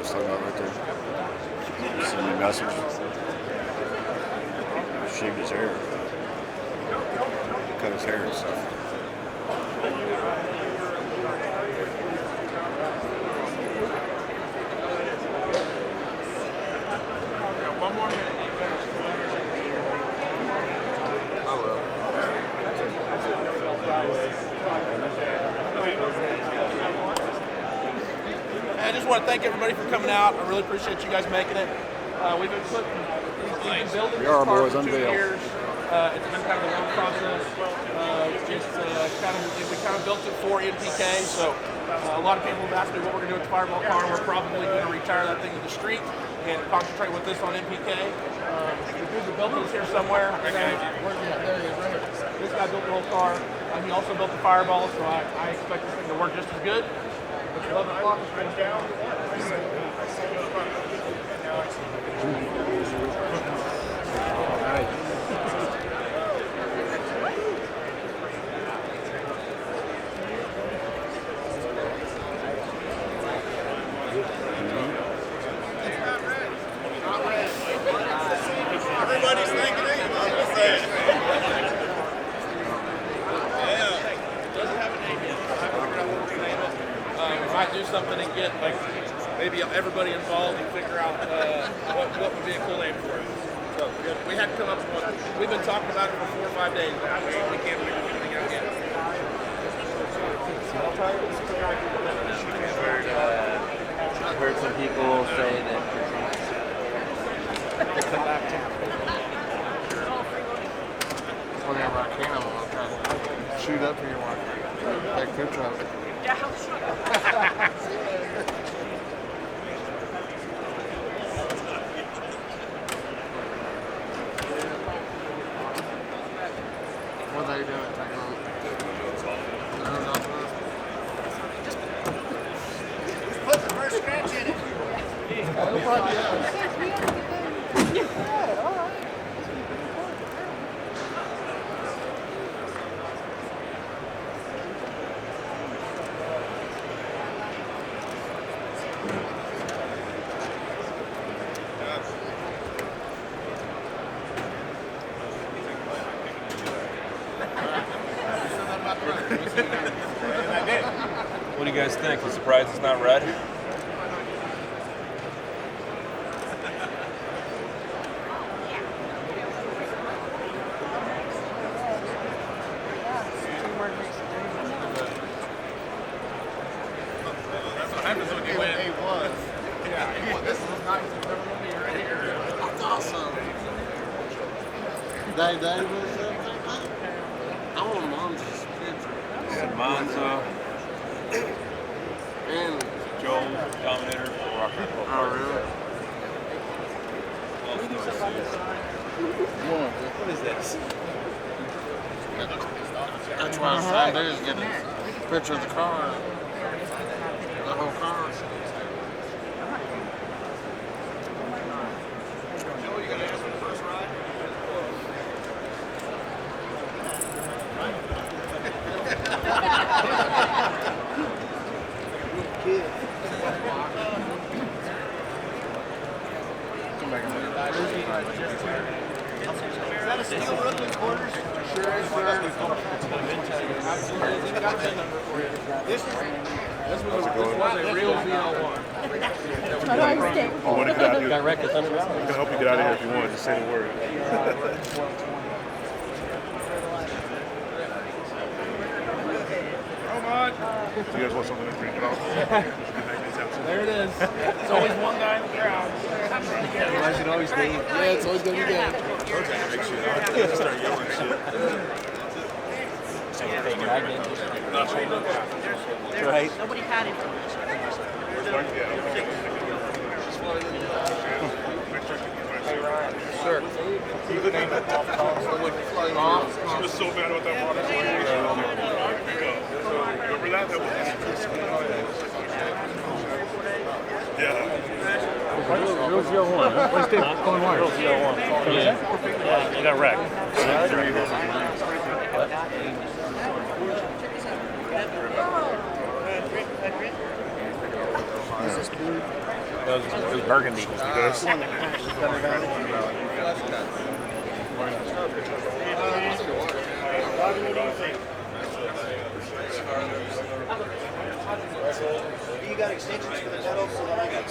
was talking about right there. Send me a message. Shaved his hair. Cut his hair and stuff. One more minute. I will. I just want to thank everybody for coming out. I really appreciate you guys making it. We've been building this car for 2 years. It's been kind of a long process. We kind of built it for NPK, so a lot of people have asked me what we're going to do with the Fireball car. We're probably going to retire that thing to the street and concentrate with this on NPK. The dude that built this here somewhere. This guy built the whole car. He also built the Fireball, so I expect this thing to work just as good. It's 11 o'clock, it's right down. Everybody's thinking it. Might do something and get like maybe everybody involved and figure out what would be a cool name for it. So we had to come up with one. We've been talking about it for 4 or 5 days, but we can't figure anything out yet. I've heard some people say that. When you're on camera, I'm trying to shoot up here one. Take a picture of it. What are they doing? Put the first scratch in it. What do you guys think? You surprised it's not red? That's what happens when you win. Yeah, this is nice. Right here. That's awesome. Dave, I want Monza's picture. Yeah, Monza. And Joel, Dominator, Rocker. oh, really? What is this? That's what I was trying to do is get a picture of the car. The whole car. Joel, you gotta ask for the first ride? Is that a steel roof in quarters? Sure is, sir. This was a real ZL1. How do I escape? I want to get out of here. Got wrecked at Thunder I can help you get out of here if you want. Just say the word. Do you guys want something to drink it off? There it is. It's always one guy in the crowd. Why is it always Dave? Yeah, it's always going to be Dave. Start yelling shit. Right? Nobody had it. Sir. He was so bad about that water. Remember that? Yeah. Real ZL1. What's Dave? Calling wire. Real ZL1. Yeah, you got wrecked. Is this blue? It was burgundy. This one that crashed the Thunder Valley. You got extensions for the pedals so that I can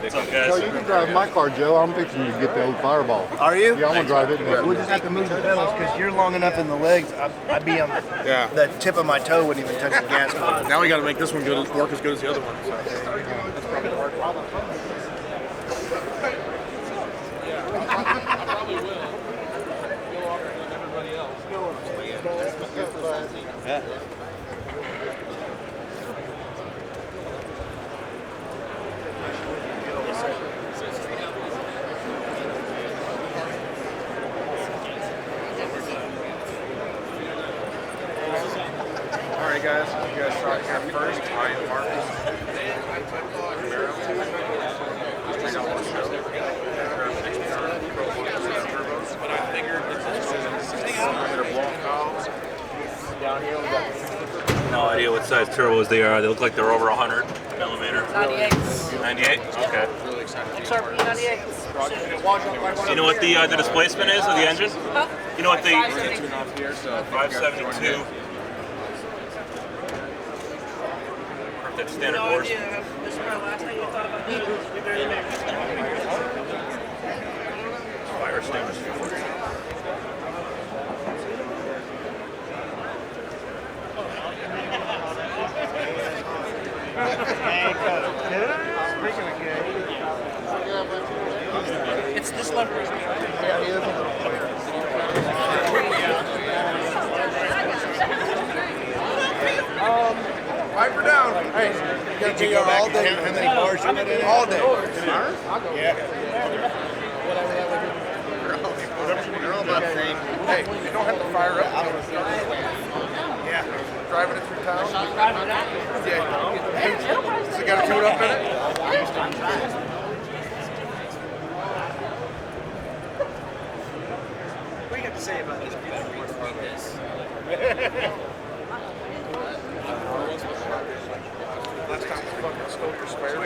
What's up, guys? No, you can drive my car, Joe. I'm fixing to get the old Fireball. Are you? Yeah, I'm gonna drive it. We'll just have to move the pedals because you're long enough in the legs. I'd be on the tip of my toe wouldn't even touch the gas pedal. Now we got to make this one work as good as the other one. Probably will. Go off with everybody else. Yeah. All right, guys. You guys saw it here first. I am Marcus. Camaro. Just check out the show. But I figured it's No idea what size turbos they are. They look like they're over 100 millimeter. 98s. 98? Okay. XRP 98s. Do you know what the displacement is of the engine? Huh? You know what the 572. 572. That's standard No horse. idea. This is my last time you thought about that. Fire extinguisher. It's this lever. Piper down. Hey, did you go back and count how many bars you put in? All day. Yeah. They're all about the same. Hey, you don't have to fire up. Yeah. Driving it through town. Yeah. So you got to tune up in it? What do you have to say about this? Last time we fucking stole your spare.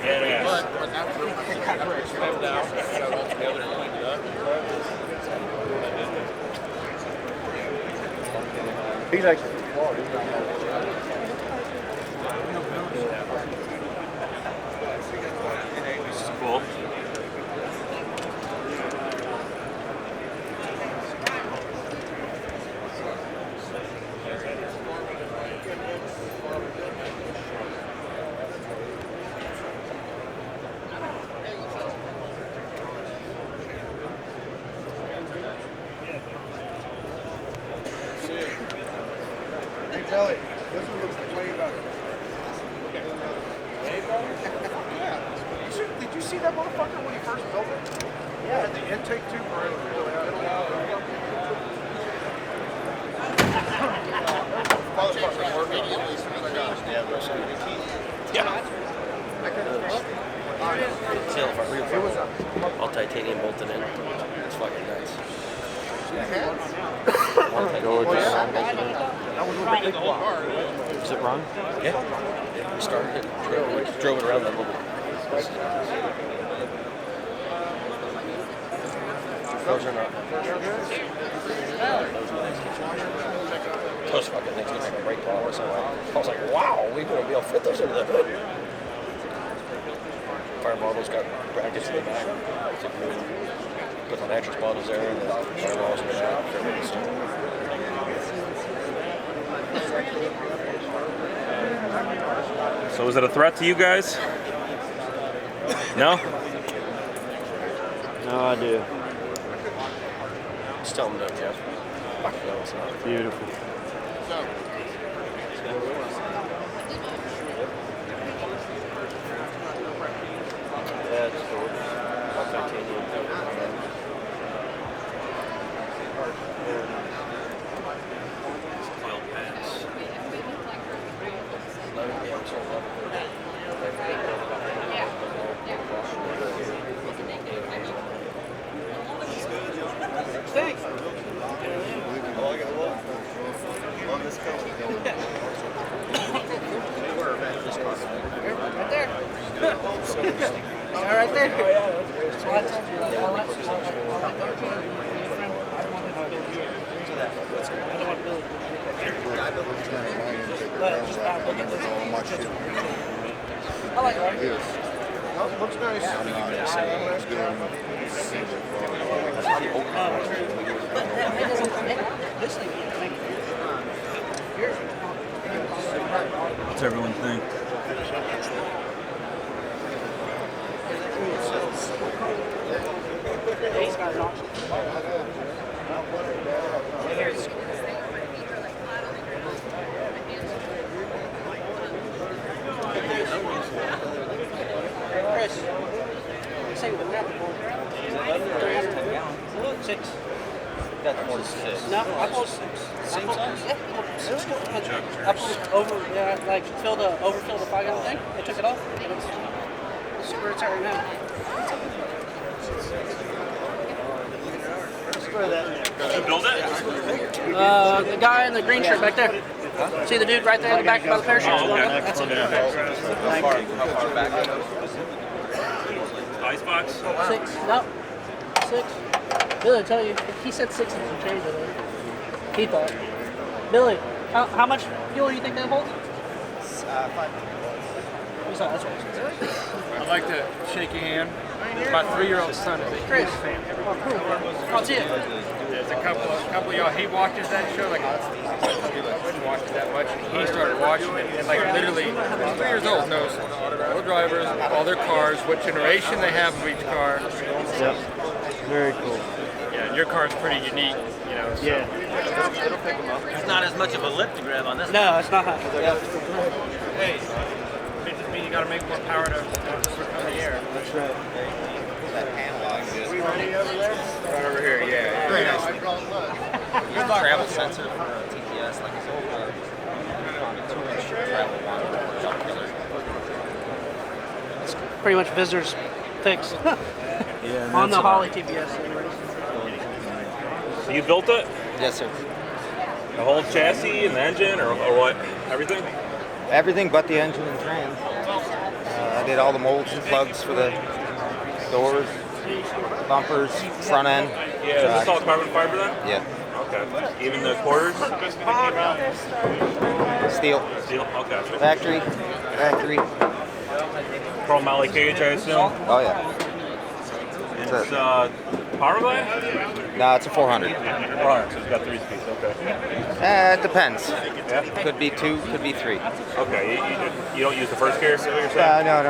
Yeah. But now we're kind of down. Got it all together and cleaned it up. He's actually This is cool. Hey, Kelly, this one looks way better. Way better? Yeah. Did you see that motherfucker when he first built it? Yeah. The intake tube right through the motherfucker's working. All titanium bolted in. It's fucking nice. Is it wrong? Yeah. We started it, drove it around that little bit. Those are not. Those fucking things look like a brake ball or something. I was like, wow, we're going to be able to fit those into the hood. Fire marbles got brackets in the back. So put the nitrous bottles there and the fire walls in the back. So is it a threat to you guys? No? No idea. Just tell them no, Jeff. No, it's not. beautiful. That's cool. All titanium. Oil pads. Oh, I got a love this color. right there. So I told you, all that stuff. I like that. Looks nice. What's everyone think? Chris, say what happened. 6. That's more than 6. No, I pulled 6. Same size? Yeah, I pulled over, yeah, like overfill the 5 gallon thing. I took it off. It's where it's at right now. You build it? The guy in the green shirt back there. See the dude right there in the back by the parachute? Oh, okay. That's it. How far back? Icebox? 6. No. 6. Billy, I tell you, he said 6 and some change. He thought. Billy, how much fuel do you think that holds? 5. That's what he said. I'd like to shake your hand. My 3-year-old son is a Chris. huge fan. I'll see it. There's a couple of y'all. He watches that show. Like I wouldn't watch it that much. He started watching it, and like literally, 3 years old, knows all the drivers, all their cars, what generation they have of each car. Yep. Very cool. Yeah, your car's pretty unique, you know. So. Yeah. It's not as much of a lip to grab on this. No, it's not. Hey, it just means you got to make more power to switch on the air. That's right. Right over here, yeah. Travel sensor for TPS, like it's over on a 2-inch travel monitor. Pretty much visitors fix Yeah. on the Holly TBS. So you built it? Yes, sir. The whole chassis and the engine, or what? Everything? Everything but the engine and trans. I did all the molds and plugs for the doors, bumpers, front end. Yeah, is this all carbon fiber then? Yeah. Okay. Even the quarters? Steel. Steel? Okay. Factory. Chrome alley cage, I assume? Oh yeah. And it's power glide? No, it's a 400. 400, so it's got 3 speeds, okay. It depends. Yeah? Could be 2, could be 3. Okay, you don't use the first gear, is what you're saying? No.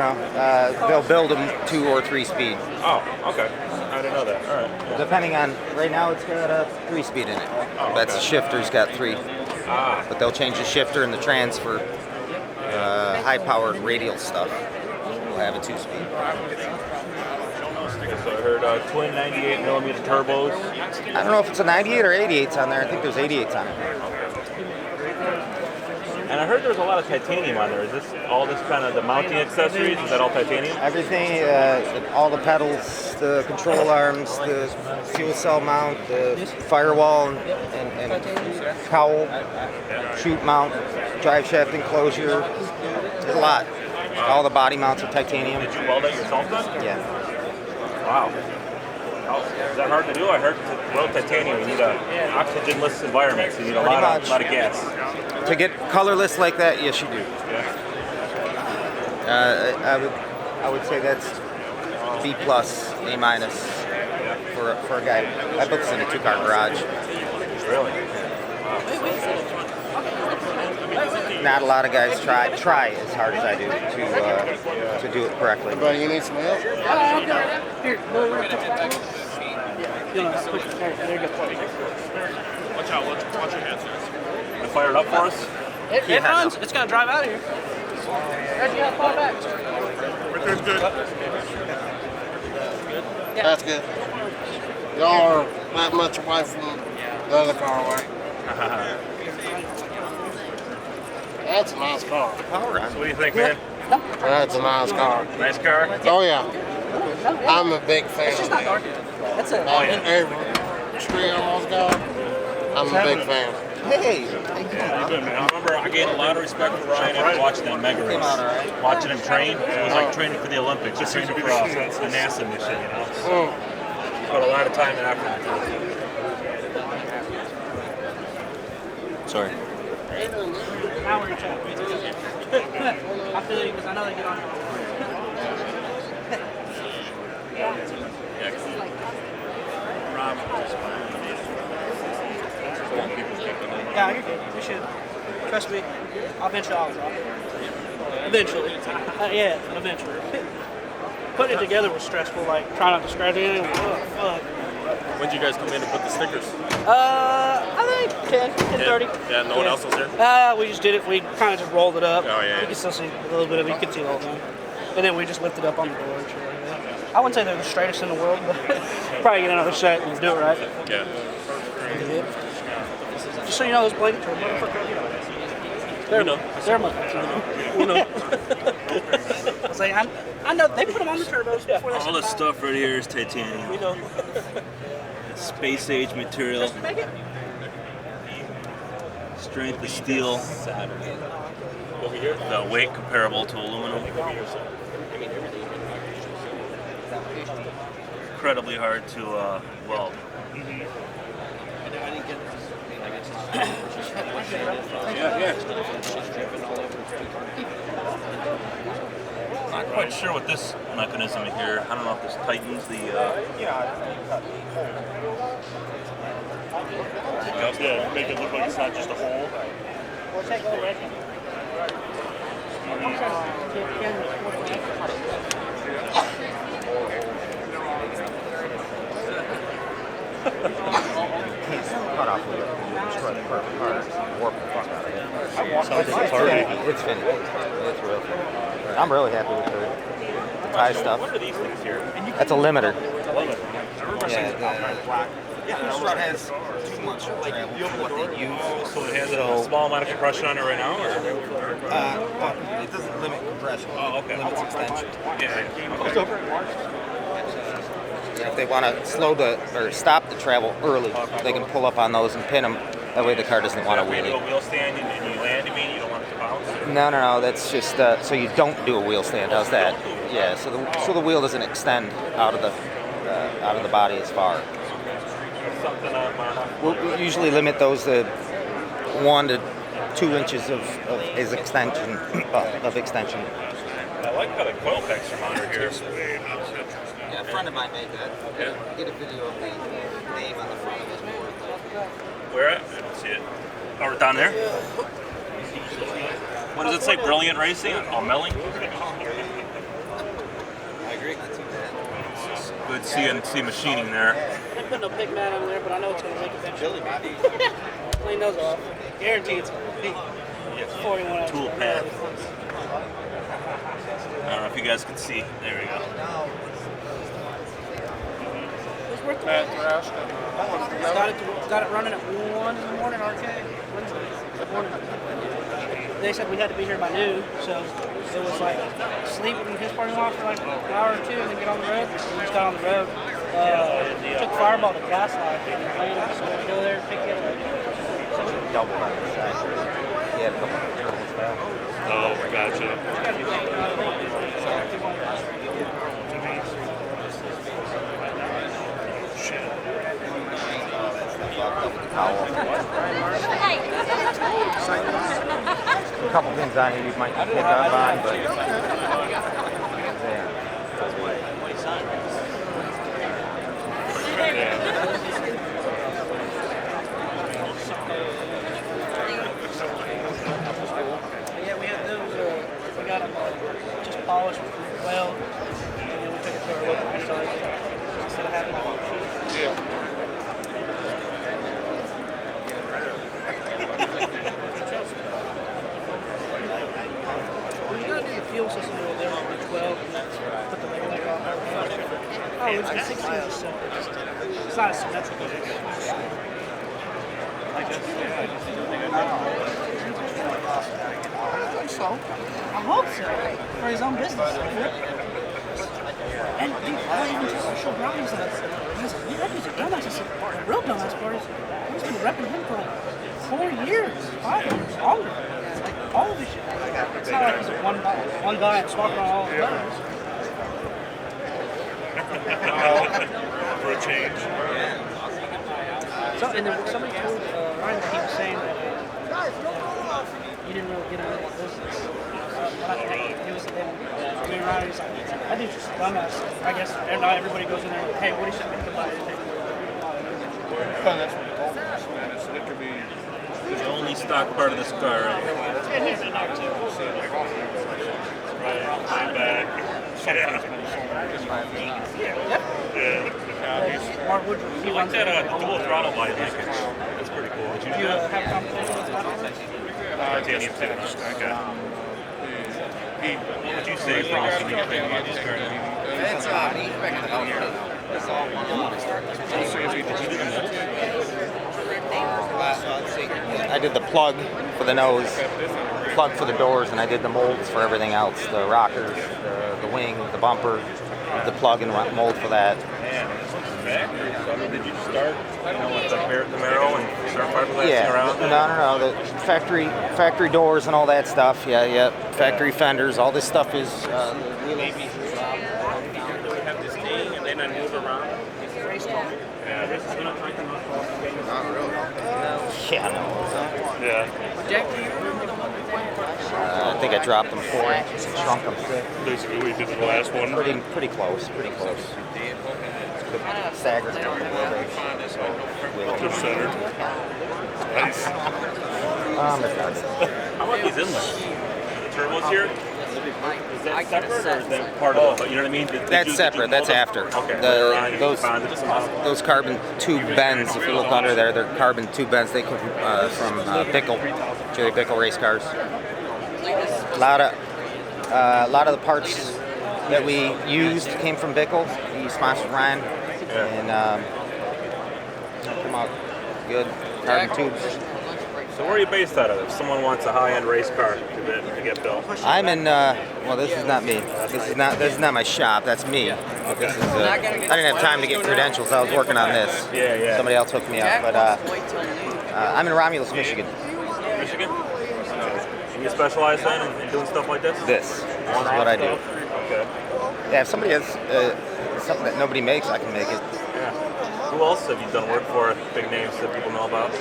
They'll build them 2 or 3 speed. Oh, okay. I didn't know that. All right. Depending on, right now it's got a 3 speed in it. Oh, That's the okay. shifter's got 3. Ah, But they'll change the shifter and the trans for high powered radial stuff. We'll have a 2 speed. so I heard twin 98mm turbos. I don't know if it's a 98 or 88s on there. I think there's 88s on it. And I heard there was a lot of titanium on there. Is this all this kind of the mounting accessories? Is that all titanium? Everything, all the pedals, the control arms, the fuel cell mount, the firewall and cowl, chute mount, drive shaft enclosure. There's a lot. All the body mounts are titanium. Did you weld that yourself then? Yeah. Wow. Oh, is that hard to do? I heard to weld titanium, you need an oxygen-less environment, so you need a lot of gas. To get colorless like that, yes, you do. Yeah. I would say that's B+, A- for a guy. I built this in a 2-car garage. Really? Not a lot of guys try as hard as I do to do it correctly. Everybody, you need some help? Here, there you go. Watch out, watch your hands. You fire it up for us? It runs. It's going to drive out of here. Reggie, how far back? Everything's good. That's good. Y'all are not much away from the other car away. That's a nice car. So what do you think, man? That's a nice car. Nice car? Oh yeah. I'm a big fan. It's just not dark. That's it. Oh, yeah. Every tree on those cars, I'm a big fan. Hey. I remember I gained a lot of respect for Ryan after watching that mega race. Watching him train, it was like training for the Olympics. Just training for a NASA mission, you know. Put a lot of time and effort into it. Sorry. Now we're chatting. I feel you because I know they get on. Yeah, you're good. We should. Trust me. Eventually I'll drop it. Eventually. Yeah, eventually. Putting it together was stressful, like trying not to scratch anything. Oh, fuck. When did you guys come in and put the stickers? I think 10:30. Yeah, no one else was there? We just did it. We kind of just rolled it up. Oh, yeah. You can still see a little bit of it. You can see the whole thing. And then we just lifted up on the door and shit like that. I wouldn't say they're the straightest in the world, but probably get another set and do it right. Yeah. Just so you know, those blanket turbo, they're my, you know. I was like, I know they put them on the turbos before they. All this stuff right here is titanium. You know. Space age material. Just make it. Strength of steel. The weight comparable to aluminum. Incredibly hard to weld. Not quite sure what this mechanism here. I don't know if this tightens the. Yeah, make it look like it's not just a hole. Cut off with it. Destroy the perfect part. Warp the fuck out of it. It's finished. It's real finished. I'm really happy with the tie stuff. What are these things here? That's a limiter. Yeah, the strut has too much travel for what they use. So it has a small amount of compression on it right now, or? It doesn't limit compression. Oh, okay. It limits extension. If they want to stop the travel early, they can pull up on those and pin them. That way the car doesn't want to When you do wheel. a wheel stand and you land, you mean you don't want it to bounce? No. That's just so you don't do a wheel stand. How's that? Yeah. So the wheel doesn't extend out of the body as far. We usually limit those to 1 to 2 inches of extension. I like how the coil packs are mounted here. Yeah, a friend of mine made that. Yeah. Get a video of the name on the front of his board. Where at? I don't see it. Oh, we're down there? What does it say? Brilliant Racing? Oh, Melling? I agree. Good CNC machining there. They put no pig mat on there, but I know it's going to leak eventually. Clean those off. Guaranteed it's going to leak. 41 hours. Tool path. I don't know if you guys can see. There we go. It's worth the wait. Got it running at 1 in the morning, arcade. They said we had to be here by noon, so it was like sleep in his parking lot for like an hour or two and then get on the road. We just got on the road. Took Fireball to Gaslight and landed, so we go there and pick it up. Double on the side. He had a couple of turtles down. Oh, gotcha. A couple things on here you might pick up on, but yeah. Yeah, we had those. We got them just polished well, and then we took it to our local recycling instead of having them on the sheet. Yeah. Fuel system over there on the 12, and that's put the label on. Oh, it's a 16 so it's not as symmetrical. I think so. I hope so. For his own business. And dude, I even just showed Ronin. He's like, man, that dude's a dumbass. I said, the real dumbass part is he's been repping him for like 4 years, 5 years, longer. Like all of his shit. It's not like he's a one guy and swapping on all the players. For a change. So, and then somebody told Ryan that he was saying that you didn't really get into the business. It was him. I mean, Ryan was like, that dude's just a dumbass. I guess, and not everybody goes in there like, hey, what do you think about it? It could be the only stock part of this car right here. And he's in there too. Right, back. Mark Woodruff. I like that dual throttle light linkage. That's pretty cool. Did you do that? Have a conversation with that? Titanium too. Okay. What would you say for us when you get ready to get this car? It's It's all one on. Did you do the mold? I did the plug for the nose, plug for the doors, and I did the molds for everything else. The rockers, the wing, the bumper, the plug and mold for that. Did you start with the Camaro and start fiberglassing around? No. The factory doors and all that stuff. Yeah. Factory fenders. All this stuff is. Maybe have this thing and then I move around. Yeah, this is not really. Yeah, no. Yeah. I think I dropped them 4 inches and shrunk them 6. Basically, we did the last one. Pretty close. Staggered a little bit. Just centered. Nice. How about these inlets? The turbos here? Is that separate or is that part of it? You know what I mean? That's separate. That's after. Okay. Those carbon tube bends, if you look under there, they're carbon tube bends. They come from Bickle, Jerry Bickle race cars. A lot of the parts that we used came from Bickle. He sponsored Ryan, and come out good carbon tubes. So where are you based out of? If someone wants a high-end race car to get built, I'm in. Well, this is not me. This is not my shop. That's me. This is. I didn't have time to get credentials. I was working on this. Yeah. Somebody else hooked me up, but I'm in Romulus, Michigan. Michigan. And you specialize then in doing stuff like this? This is what I do. Okay. Yeah, if somebody has something that nobody makes, I can make it. Yeah. Who else have you done work for? Big names that people know about?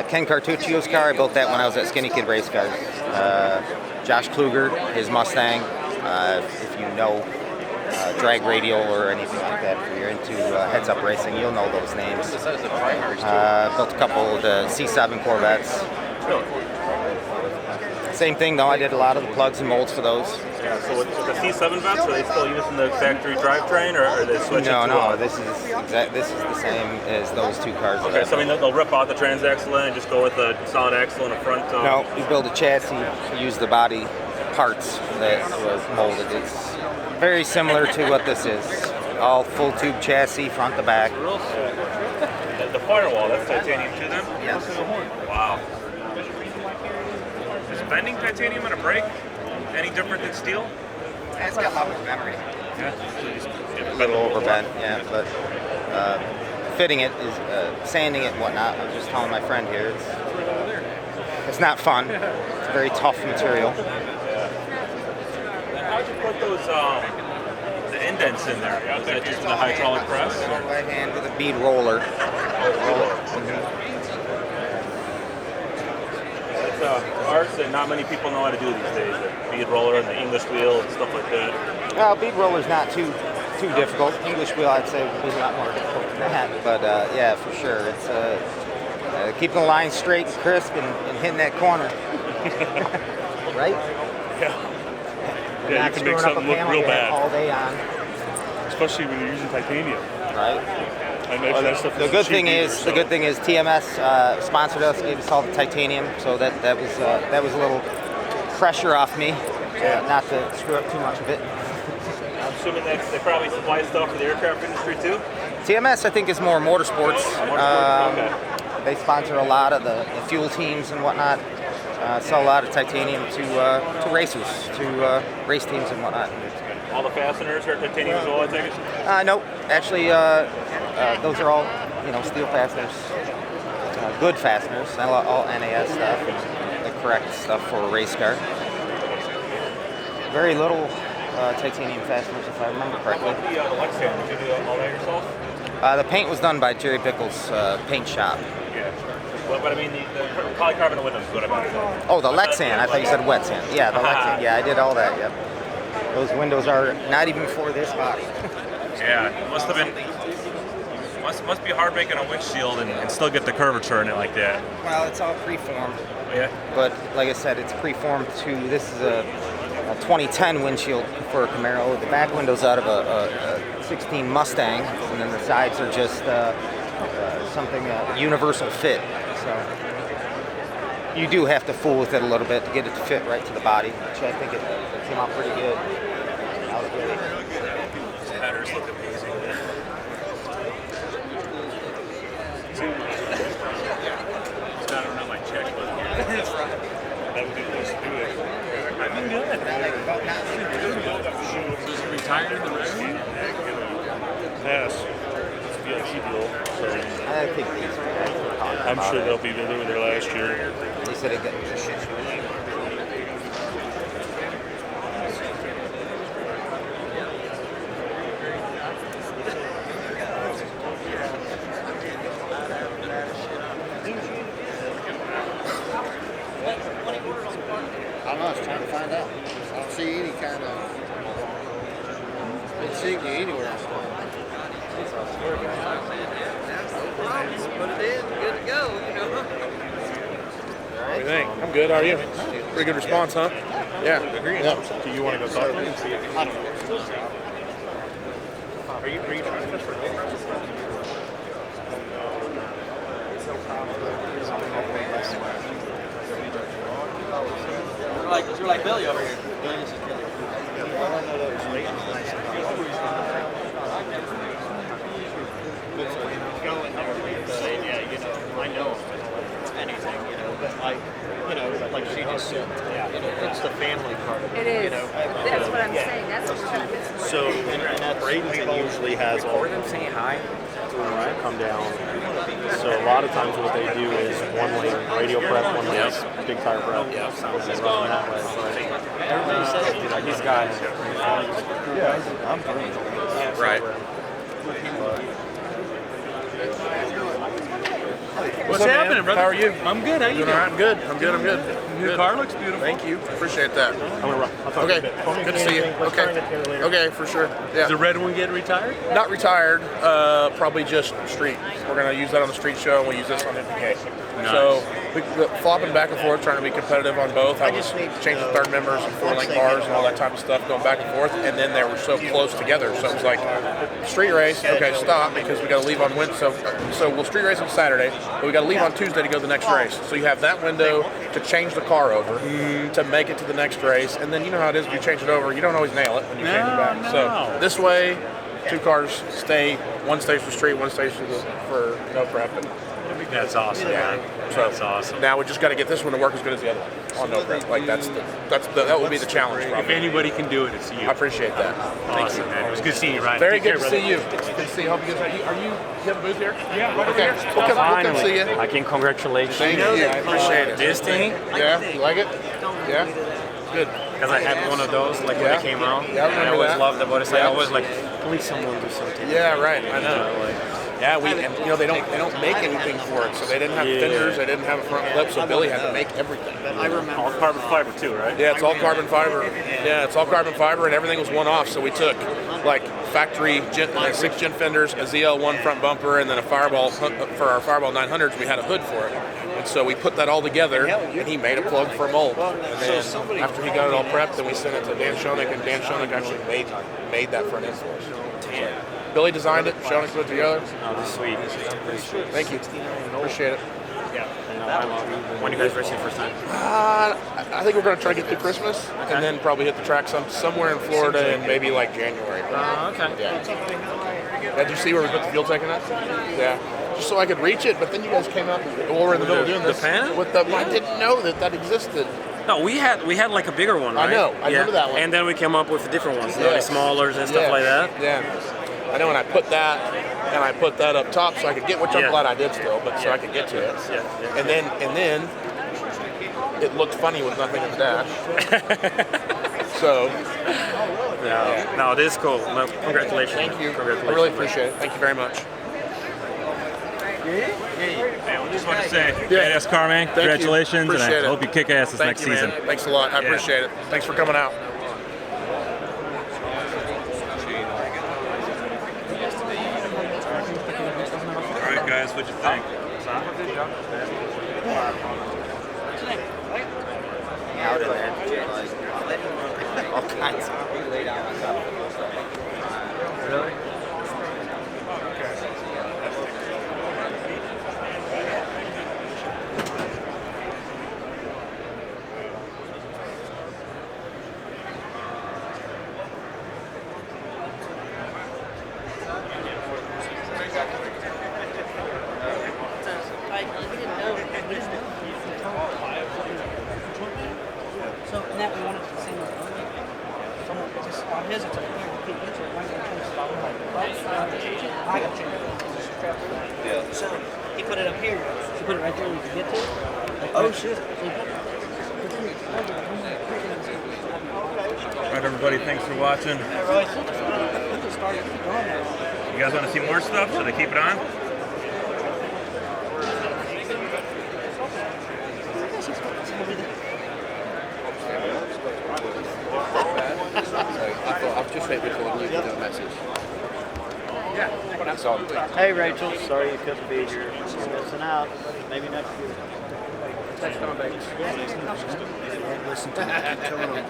Ken Cartuccio's car, I built that when I was at Skinny Kid Race Cars. Josh Kluger, his Mustang. If you know drag radial or anything like that, if you're into heads-up racing, you'll know those names. Built a couple of the C7 Corvettes. Same thing though, I did a lot of the plugs and molds for those. Yeah, so with the C7 vets, are they still using the factory drivetrain or are they switching No, this is the same as those two cars. Okay, so I mean they'll rip out the transaxle and just go with a solid axle and a front. No, we build a chassis, use the body parts that was molded. It's very similar to what this is. All full tube chassis, front to back. The firewall, that's titanium too then? Yes. Wow. Is bending titanium on a brake any different than steel? It's got a lot more memory. Yeah. A little overbent, yeah, but fitting it is sanding it and whatnot. I was just telling my friend here, it's not fun. It's a very tough material. How'd you put those the indents in there? Was that just in a hydraulic press? By hand with a bead roller. It's art that not many people know how to do these days. The bead roller and the English wheel and stuff like that. Well, bead roller's not too difficult. English wheel, I'd say, would be a lot more difficult than that. But yeah, for sure, it's keeping the line straight and crisp and hitting that corner. Right? Yeah, you can make something look real bad. All day on. Especially when you're using titanium. Right. Well, the good thing is TMS sponsored us, gave us all the titanium, so that was a little pressure off me, not to screw up too much of it. I'm assuming that they probably supply stuff for the aircraft industry too. TMS, I think, is more motorsports. Okay. They sponsor a lot of the fuel teams and whatnot. Sell a lot of titanium to racers, to race teams and whatnot. All the fasteners are titanium as well, I take it? Nope. Actually, those are all, steel fasteners. Good fasteners, all NAS stuff, and the correct stuff for a race car. Very little titanium fasteners, if I remember correctly. The Lutz fan, did you do all that yourself? The paint was done by Jerry Bickle's paint shop. Yeah. Well, but I mean, the polycarbonate windows is what about. Oh, the Lutz sand. I thought you said wet sand. Yeah, the Lutz sand. Yeah, I did all that, yep. Those windows are not even for this body. Yeah, it must have been. Must be hard making a windshield and still get the curvature in it like that. Well, it's all preformed. Yeah. But like I said, it's preformed to, this is a 2010 windshield for a Camaro. The back window's out of a 16 Mustang, and then the sides are just something universal fit. So you do have to fool with it a little bit to get it to fit right to the body, which I think it came out pretty good. These headers look amazing. I don't know my check, but that's right. That would be close to do it. I've been good. Is he retired in the racing? Yes. It's a DLC deal. So I think I'm sure they'll be there. They were there last year. They said it got I don't know, I was trying to find out. I don't see any kind of insignia anywhere. Put it in, good to go, What do you think? I'm good. How are you? Pretty good response, huh? Yeah. Yeah. Do you want to go talk to him and see if I don't know. Are you trying to fish for You're like Billy over here. I know anything, but like she just said, it's the family part of it. It is. That's what I'm saying. That's what we're going to miss. So, and that's Bradenton usually has all of them saying hi. Come down. So a lot of times what they do is one lane radio prep, one lane big tire prep. Yeah, sounds like run that way. Everybody says these guys. Yeah, I'm fine. Right. What's happening, brother? How are you? I'm good. How you doing? All right, I'm good. I'm good. New car looks beautiful. Thank you. Appreciate that. I'm gonna run. I'll talk Okay. to you in a bit. Good to see you. Okay. Okay, for sure. Yeah. Is the red one getting retired? Not retired. Probably just street. We're gonna use that on the street show, and we'll use this on NPK. Nice. So flopping back and forth, trying to be competitive on both. I was changing third members and 4-link bars and all that type of stuff, going back and forth, and then they were so close together. So it was like street race. Okay, stop because we got to leave on Wednesday. So we'll street race on Saturday, but we got to leave on Tuesday to go to the next race. So you have that window to change the car over to make it to the next race, and then you know how it is when you change it over. You don't always nail it when you change it back. So this way, two cars stay. One stays for street, one stays for no prep. And That's awesome, man. so That's awesome. now we just got to get this one to work as good as the other one on no prep. Like that would be the challenge. If Probably. anybody can do it, it's you. I appreciate that. Thank Awesome, you. man. It was good seeing you, Ryan. Very Take good care, to see brother. you. Good to see you. Hope you guys you have a booth here? Yeah, right Okay. over here. We'll come see you. Again, congratulations. Thank you. I appreciate it. This thing, Yeah, you like it? Yeah. Good. because I had one of those like when Yeah. it came out. Yeah, I and I remember always that. loved it, but it's like Yeah. I always like, please someone do something. Yeah, right. I know. Like, Yeah, they don't make anything for it, so they didn't have fenders, they didn't have a front clip, so Billy had to make everything. I remember. All carbon fiber too, right? Yeah, it's all carbon fiber. Yeah, it's all carbon fiber, and everything was one off. So we took like factory 6-gen fenders, a ZL1 front bumper, and then a Fireball for our Fireball 900s. We had a hood for it, and so we put that all together, and he made a plug for a mold. And then after he got it all prepped, then we sent it to Dan Schoenig, and Dan Schoenig actually made that front end for us. damn. Billy designed it, Schoenig put it together. Oh, this is sweet. Thank you. Appreciate it. When you guys racing first time? I think we're going to try to get through Christmas and then probably hit the track somewhere in Florida in maybe like January. Okay. Yeah. Did you see where we put the fuel tank in that? Yeah. just so I could reach it. But then you guys came out while we're in the middle of doing this. The Pan? With the, I didn't know that existed. No, we had like a bigger one, right? I know. I remember that one. And then we came up with different ones, the smaller and stuff like that. Yeah. I know, and I put that up top so I could get, which I'm glad I did still, but so I could get to it. Yeah. And then it looked funny with nothing in the dash. So. No, this is cool. No, congratulations. Thank you. Congratulations. I really appreciate it. Thank you very much. Hey, I just want to say, badass car, man. Congratulations, and I hope you kick ass this next season. Thanks a lot. I appreciate it. Thanks for coming out. All right, guys, what'd you think? Out of there. All kinds of. Really? So, and that we wanted to sing someone just on his, it's like, I got you. So, he put it up here. He put it right there where you can get to it. Like, oh, shit. All right, everybody, thanks for watching. You guys want to see more stuff? Should I keep it on? I've just hit record and you a message. Yeah, that's all. Hey Rachel, sorry you couldn't be here. You're missing out. Maybe next year. Text on, baby. Listen to me. Keep telling them.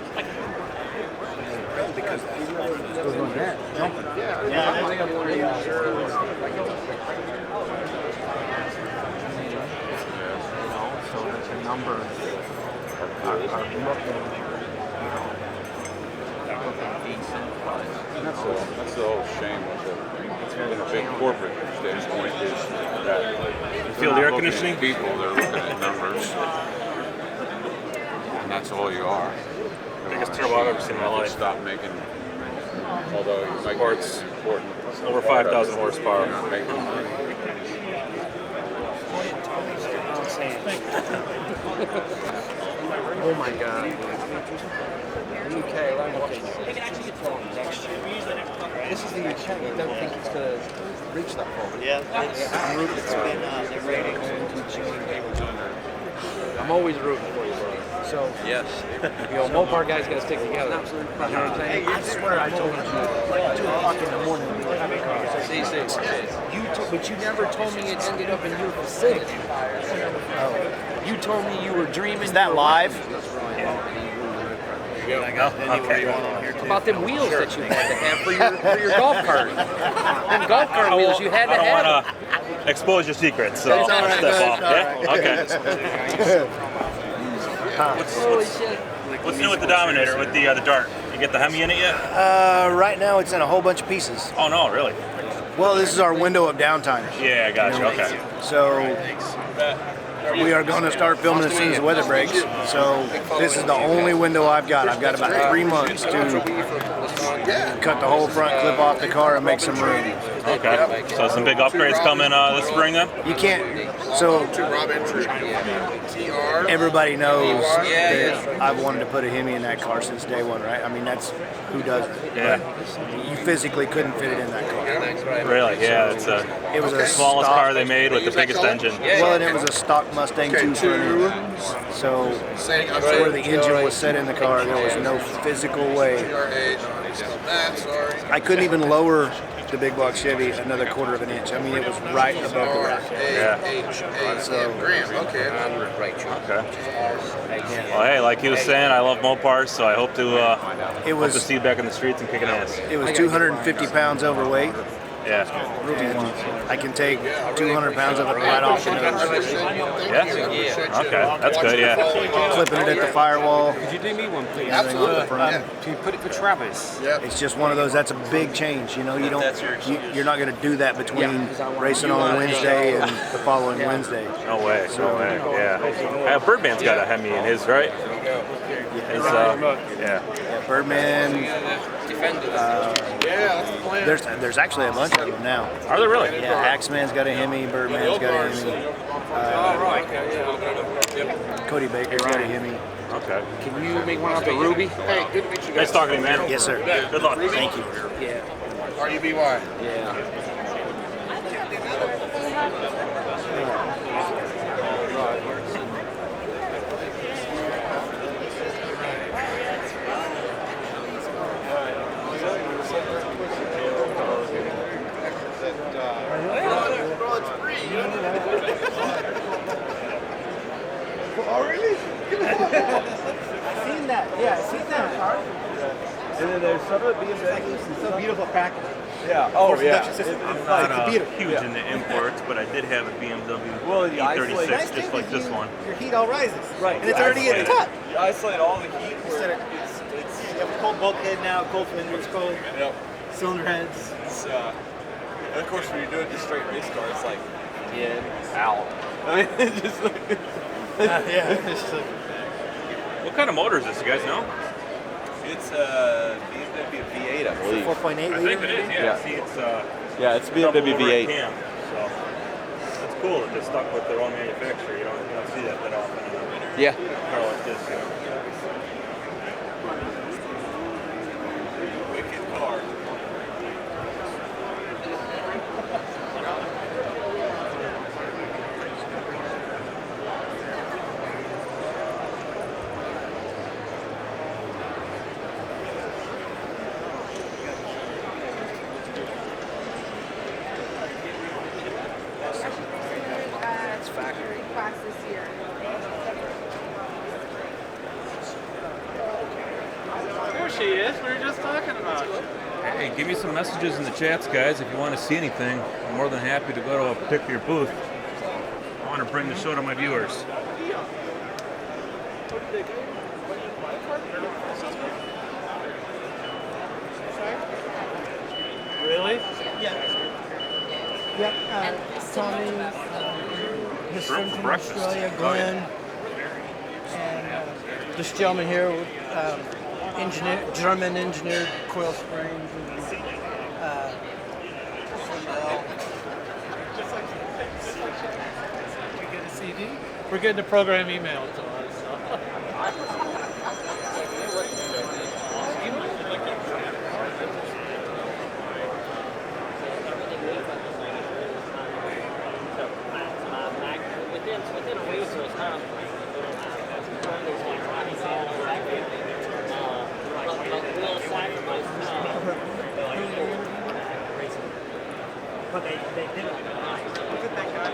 Because So the numbers are That's the whole shame with in a big corporate standpoint is that you feel the air conditioning? People, they're looking at numbers, and that's all you are. Biggest turbo I've ever seen in my life. Stop making, although you make it's important. Over 5,000 horsepower. You're not making money. oh my God. Okay. This is the account. You don't think it's going to reach that far. Yeah, it's been the ratings. I'm always rooting for you, bro. So, yes. Mopar guys got to stick together. Absolutely. You know what I'm saying? I swear I told you, like 2 o'clock in the morning, we were having a conversation. But you never told me it ended up in your facility. Oh. You told me you were dreaming. Is that live? Okay. About them wheels that you had to have for your golf cart. Them golf cart wheels you had to have. I don't want to expose your secrets, so That's all right, step off. that's all right. What's new with the Dominator, with the Dart? You get the Hemi in it yet? Right now it's in a whole bunch of pieces. Oh no, really? Well, this is our window of downtime. Yeah, I got you. Okay. So we are going to start filming as soon as the weather breaks. So this is the only window I've got. I've got about 3 months to cut the whole front clip off the car and make some room. Okay. So some big upgrades coming this spring then? You can't. So everybody knows that I've wanted to put a Hemi in that car since day one, right? I mean, that's who does it. Yeah. But you physically couldn't fit it in that car. Really? Yeah. It was the smallest car they made with the biggest engine. Well, and it was a stock Mustang 2 front end. So where the engine was set in the car, there was no physical way. I couldn't even lower the big block Chevy another 1/4 of an inch. I mean, it was right above the rack. Yeah. So, okay. Well, hey, like he was saying, I love Mopars, so I hope to see you back in the streets and kicking ass. It was 250 pounds overweight, Yeah. And I can take 200 pounds of it right off the nose. Yeah? Okay, that's good, yeah. Clipping it at the firewall. Could you do me one, please? Everything off the front. Can you put it for Travis? It's just one of those. That's a big change. You know, you're not going to do that between racing on Wednesday and the following Wednesday. No way. So, no way. Yeah. Birdman's got a Hemi in his, right? His, yeah. Birdman. There's actually a bunch of them now. Are there really? Yeah. Axeman's got a Hemi. Birdman's got a Hemi. Cody Baker's got a Hemi. Okay. Can you make one out the Ruby? Hey, good to meet you guys. Nice talking to you, man. Yes, sir. Good luck. Thank you. Yeah. RUBY. Yeah. I've seen that. Yeah, I've seen that. And then there's some of the BMWs. It's so beautiful packaging. Yeah. Oh, yeah. I'm not huge into imports, but I did have a BMW E36 just like this one. Your heat all rises. Right. And it's already in the top. You isolate all the heat. You have a cold bulkhead now, cold fenders, cold cylinder heads. It's, and of course, when you're doing just straight race car, it's like in, out. I mean, it's just like... yeah. It's just like, What kind of motor is this, you guys know? It's a BMW V8, I believe. 4.8 I think it is, yeah. See, it's yeah, it's BMW V8. Cam, so it's cool that they stuck with their own manufacturer. You don't see that often in a car like this. You know? Wicked car. Factory class this year. There she is. We were just talking about it. Hey, give me some messages in the chats, guys. If you want to see anything, I'm more than happy to go to a particular booth. I want to bring the show to my viewers. Really? yeah. Yep. Tommy, his friend from Australia, Glenn, and this gentleman here, German engineered coil springs. We get a CD? We're getting a program emailed to us. Within a week, so it's not. But they did it. Look at that guy.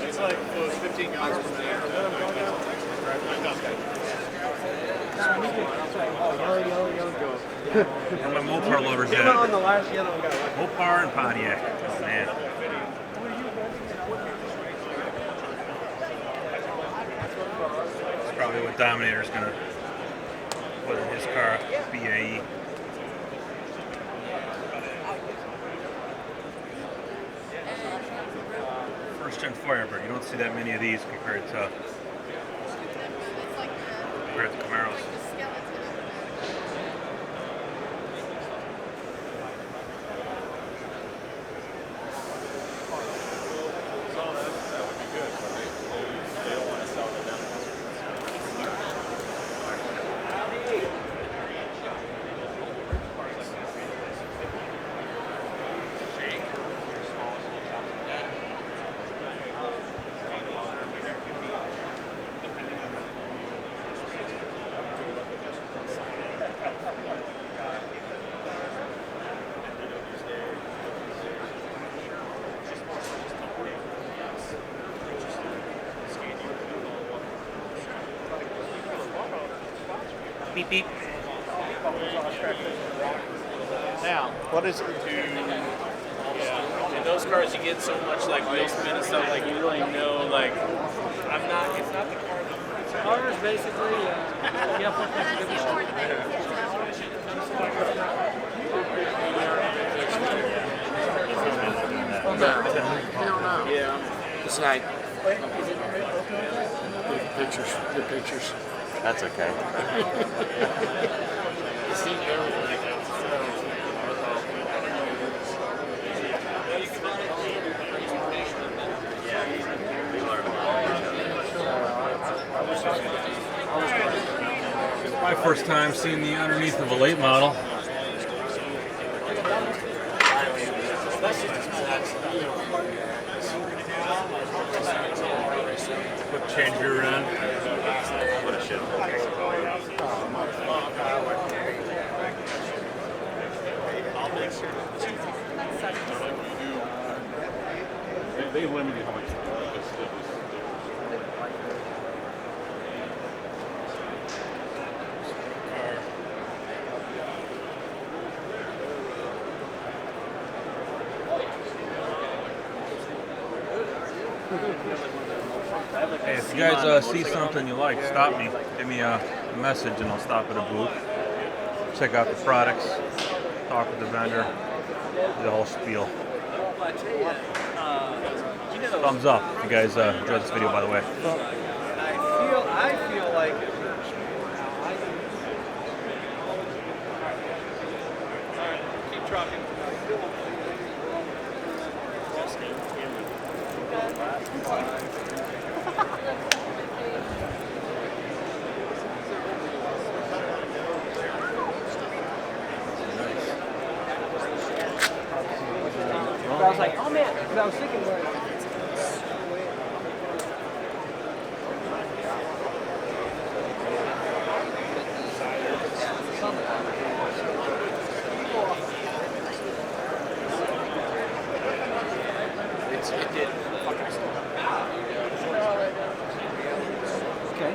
It's like 15 guys per minute. Where my Mopar lovers at? On the last yellow guy. Mopar and Pontiac. Oh, man. That's probably what Dominator's going to put in his car, BAE. First gen Firebird. You don't see that many of these compared to Camaros. Beep beep. Now, what is it? In those cars, you get so much like wheel spin and stuff. Like you really know, like I'm not. It's not the car. Cars basically. Yeah, Yeah. This guy. Pictures. Good pictures. That's okay. My first time seeing the underneath of a late model. Quick change rear end. What a shit. They limited how much. Hey, if you guys see something you like, stop me. Give me a message and I'll stop at a booth. Check out the products, talk with the vendor, do the whole spiel. Thumbs up if you guys enjoyed this video, by the way. I feel like Keep trucking. I was like, oh man, because I was thinking It did. okay.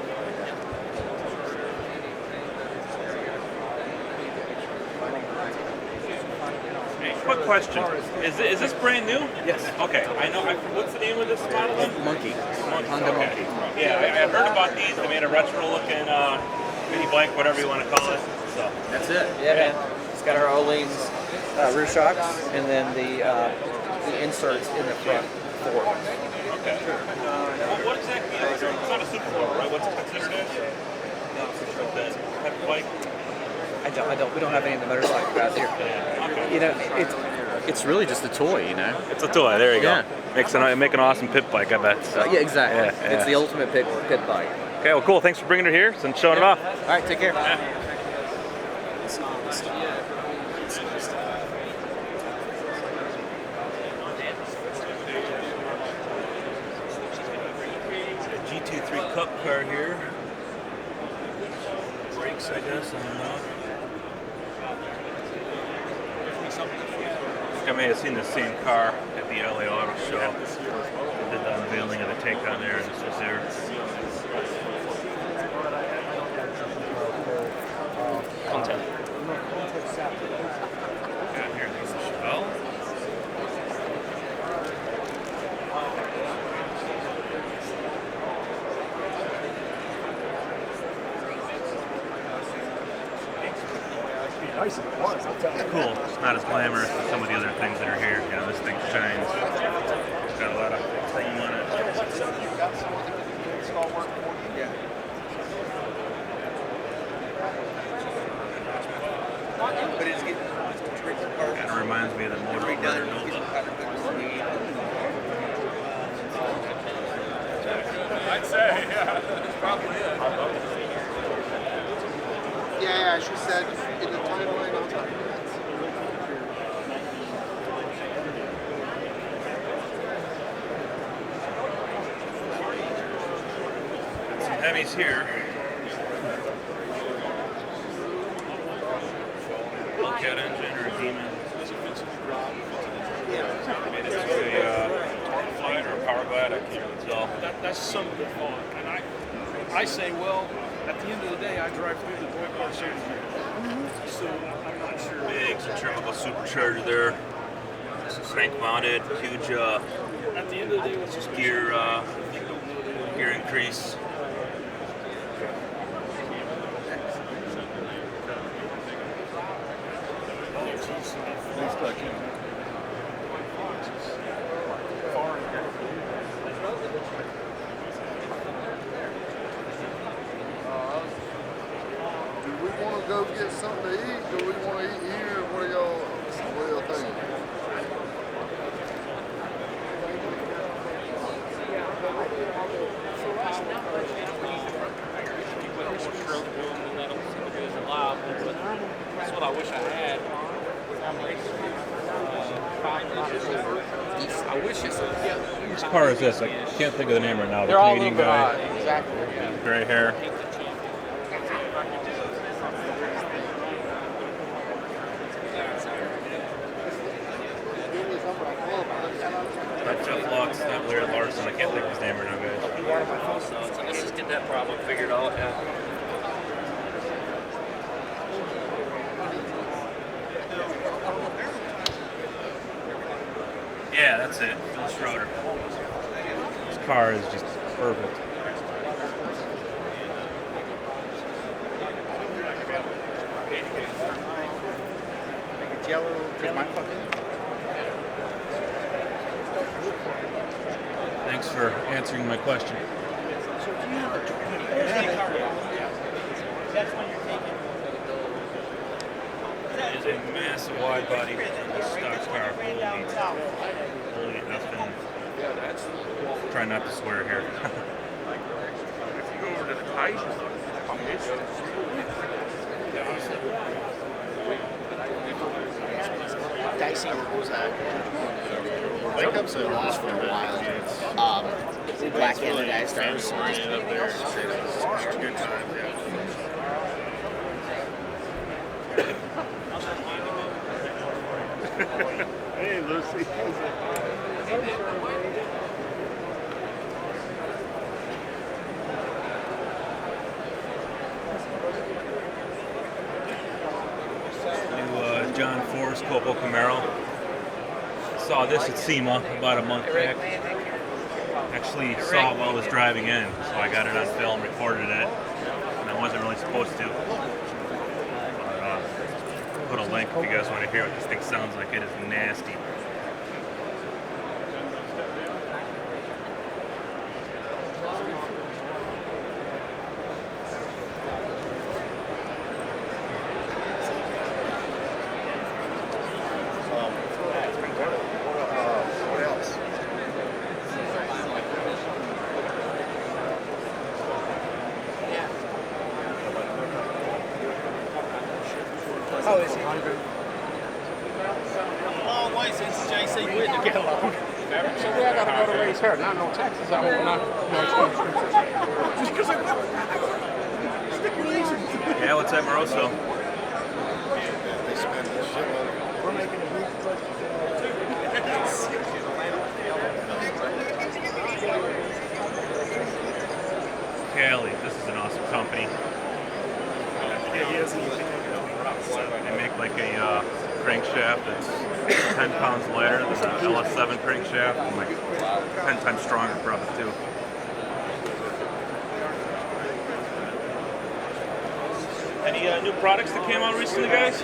Hey, quick question. Is this brand new? Yes. Okay, I know. What's the name of this model then? Monkey. Honda Monkey. Yeah, I heard about these. They made a retro-looking mini bike, whatever you want to call it. So That's it. Yeah, man. It's got our O'Leans rear shocks and then the inserts in the front fork. okay. What exactly is it? It's not a supercar, right? What's it considered as? The type of bike? I don't. We don't have any of the motorcycle guys here. Okay. You know, it's really just a toy. You know. It's a toy. There you go. Yeah. Make an awesome pit bike, I bet. So. Yeah, exactly. Yeah. It's the ultimate pit bike. Okay, well, cool. Thanks for bringing it here and showing it off. All right, take care. G23 Cup car here. Brakes, I guess. I don't know. I may have seen the same car at the LA Auto Show. They did the unveiling of the Taycan there, and this was there. Content. Yeah, here's the Chevelle. Nice it was. It's cool. It's not as glamorous as some of the other things that are here. You know, this thing shines. It's got a lot of chrome on it. Kind of reminds me of the motor Nova. I'd say, yeah, that's probably it. Yeah, she said in the timeline on time. Some Hemis here. Hellcat engine or a Demon. Made it to a flight or a power glide, I can't really tell. That's some good fun. And I say, well, at the end of the day, I drive through the toy car shows here. So I'm not sure. Big centrifugal supercharger there. Crank mounted, huge at the end of the day, let's just gear increase. Do we want to go get something to eat? Do we want to eat here? What do y'all think? That's what I wish I had. I wish it's Which car is this? I can't think of the name right now. They're all Canadian a little bit guy. odd. Exactly. Yeah. Gray hair. Jeff Lutz, not Larry Larson. I can't think of his name right now, guys. So let's just get that problem figured out. Yeah, that's it. Phil Schroeder. This car is just perfect. Thanks for answering my question. So if you have a 20, that's when you're taking. It is a massive wide body stock car. Holy effing. Try not to swear here. If you go over to the tight, Dicey was Wakeup's been lost for a while. Black Anodized stars. Good time, yeah. Hey, Lucy. New John Forrest Copo Camaro. Saw this at SEMA about a month back. Actually saw it while I was driving in, so I got it on film, recorded it, and I wasn't really supposed to. But, put a link if you guys want to hear what this thing sounds like. It is nasty. Oh, is he? Oh, why is it JC waiting to get along? So we gotta go to raise her. Not no taxes. I hope not. Just because I stipulations. Yeah, what's that, Moroso? They spend the shitload. We're making a big Cali, this is an awesome company. They make like a crankshaft that's 10 pounds lighter than the LS7 crankshaft and like 10 times stronger probably too. Any new products that came out recently, guys?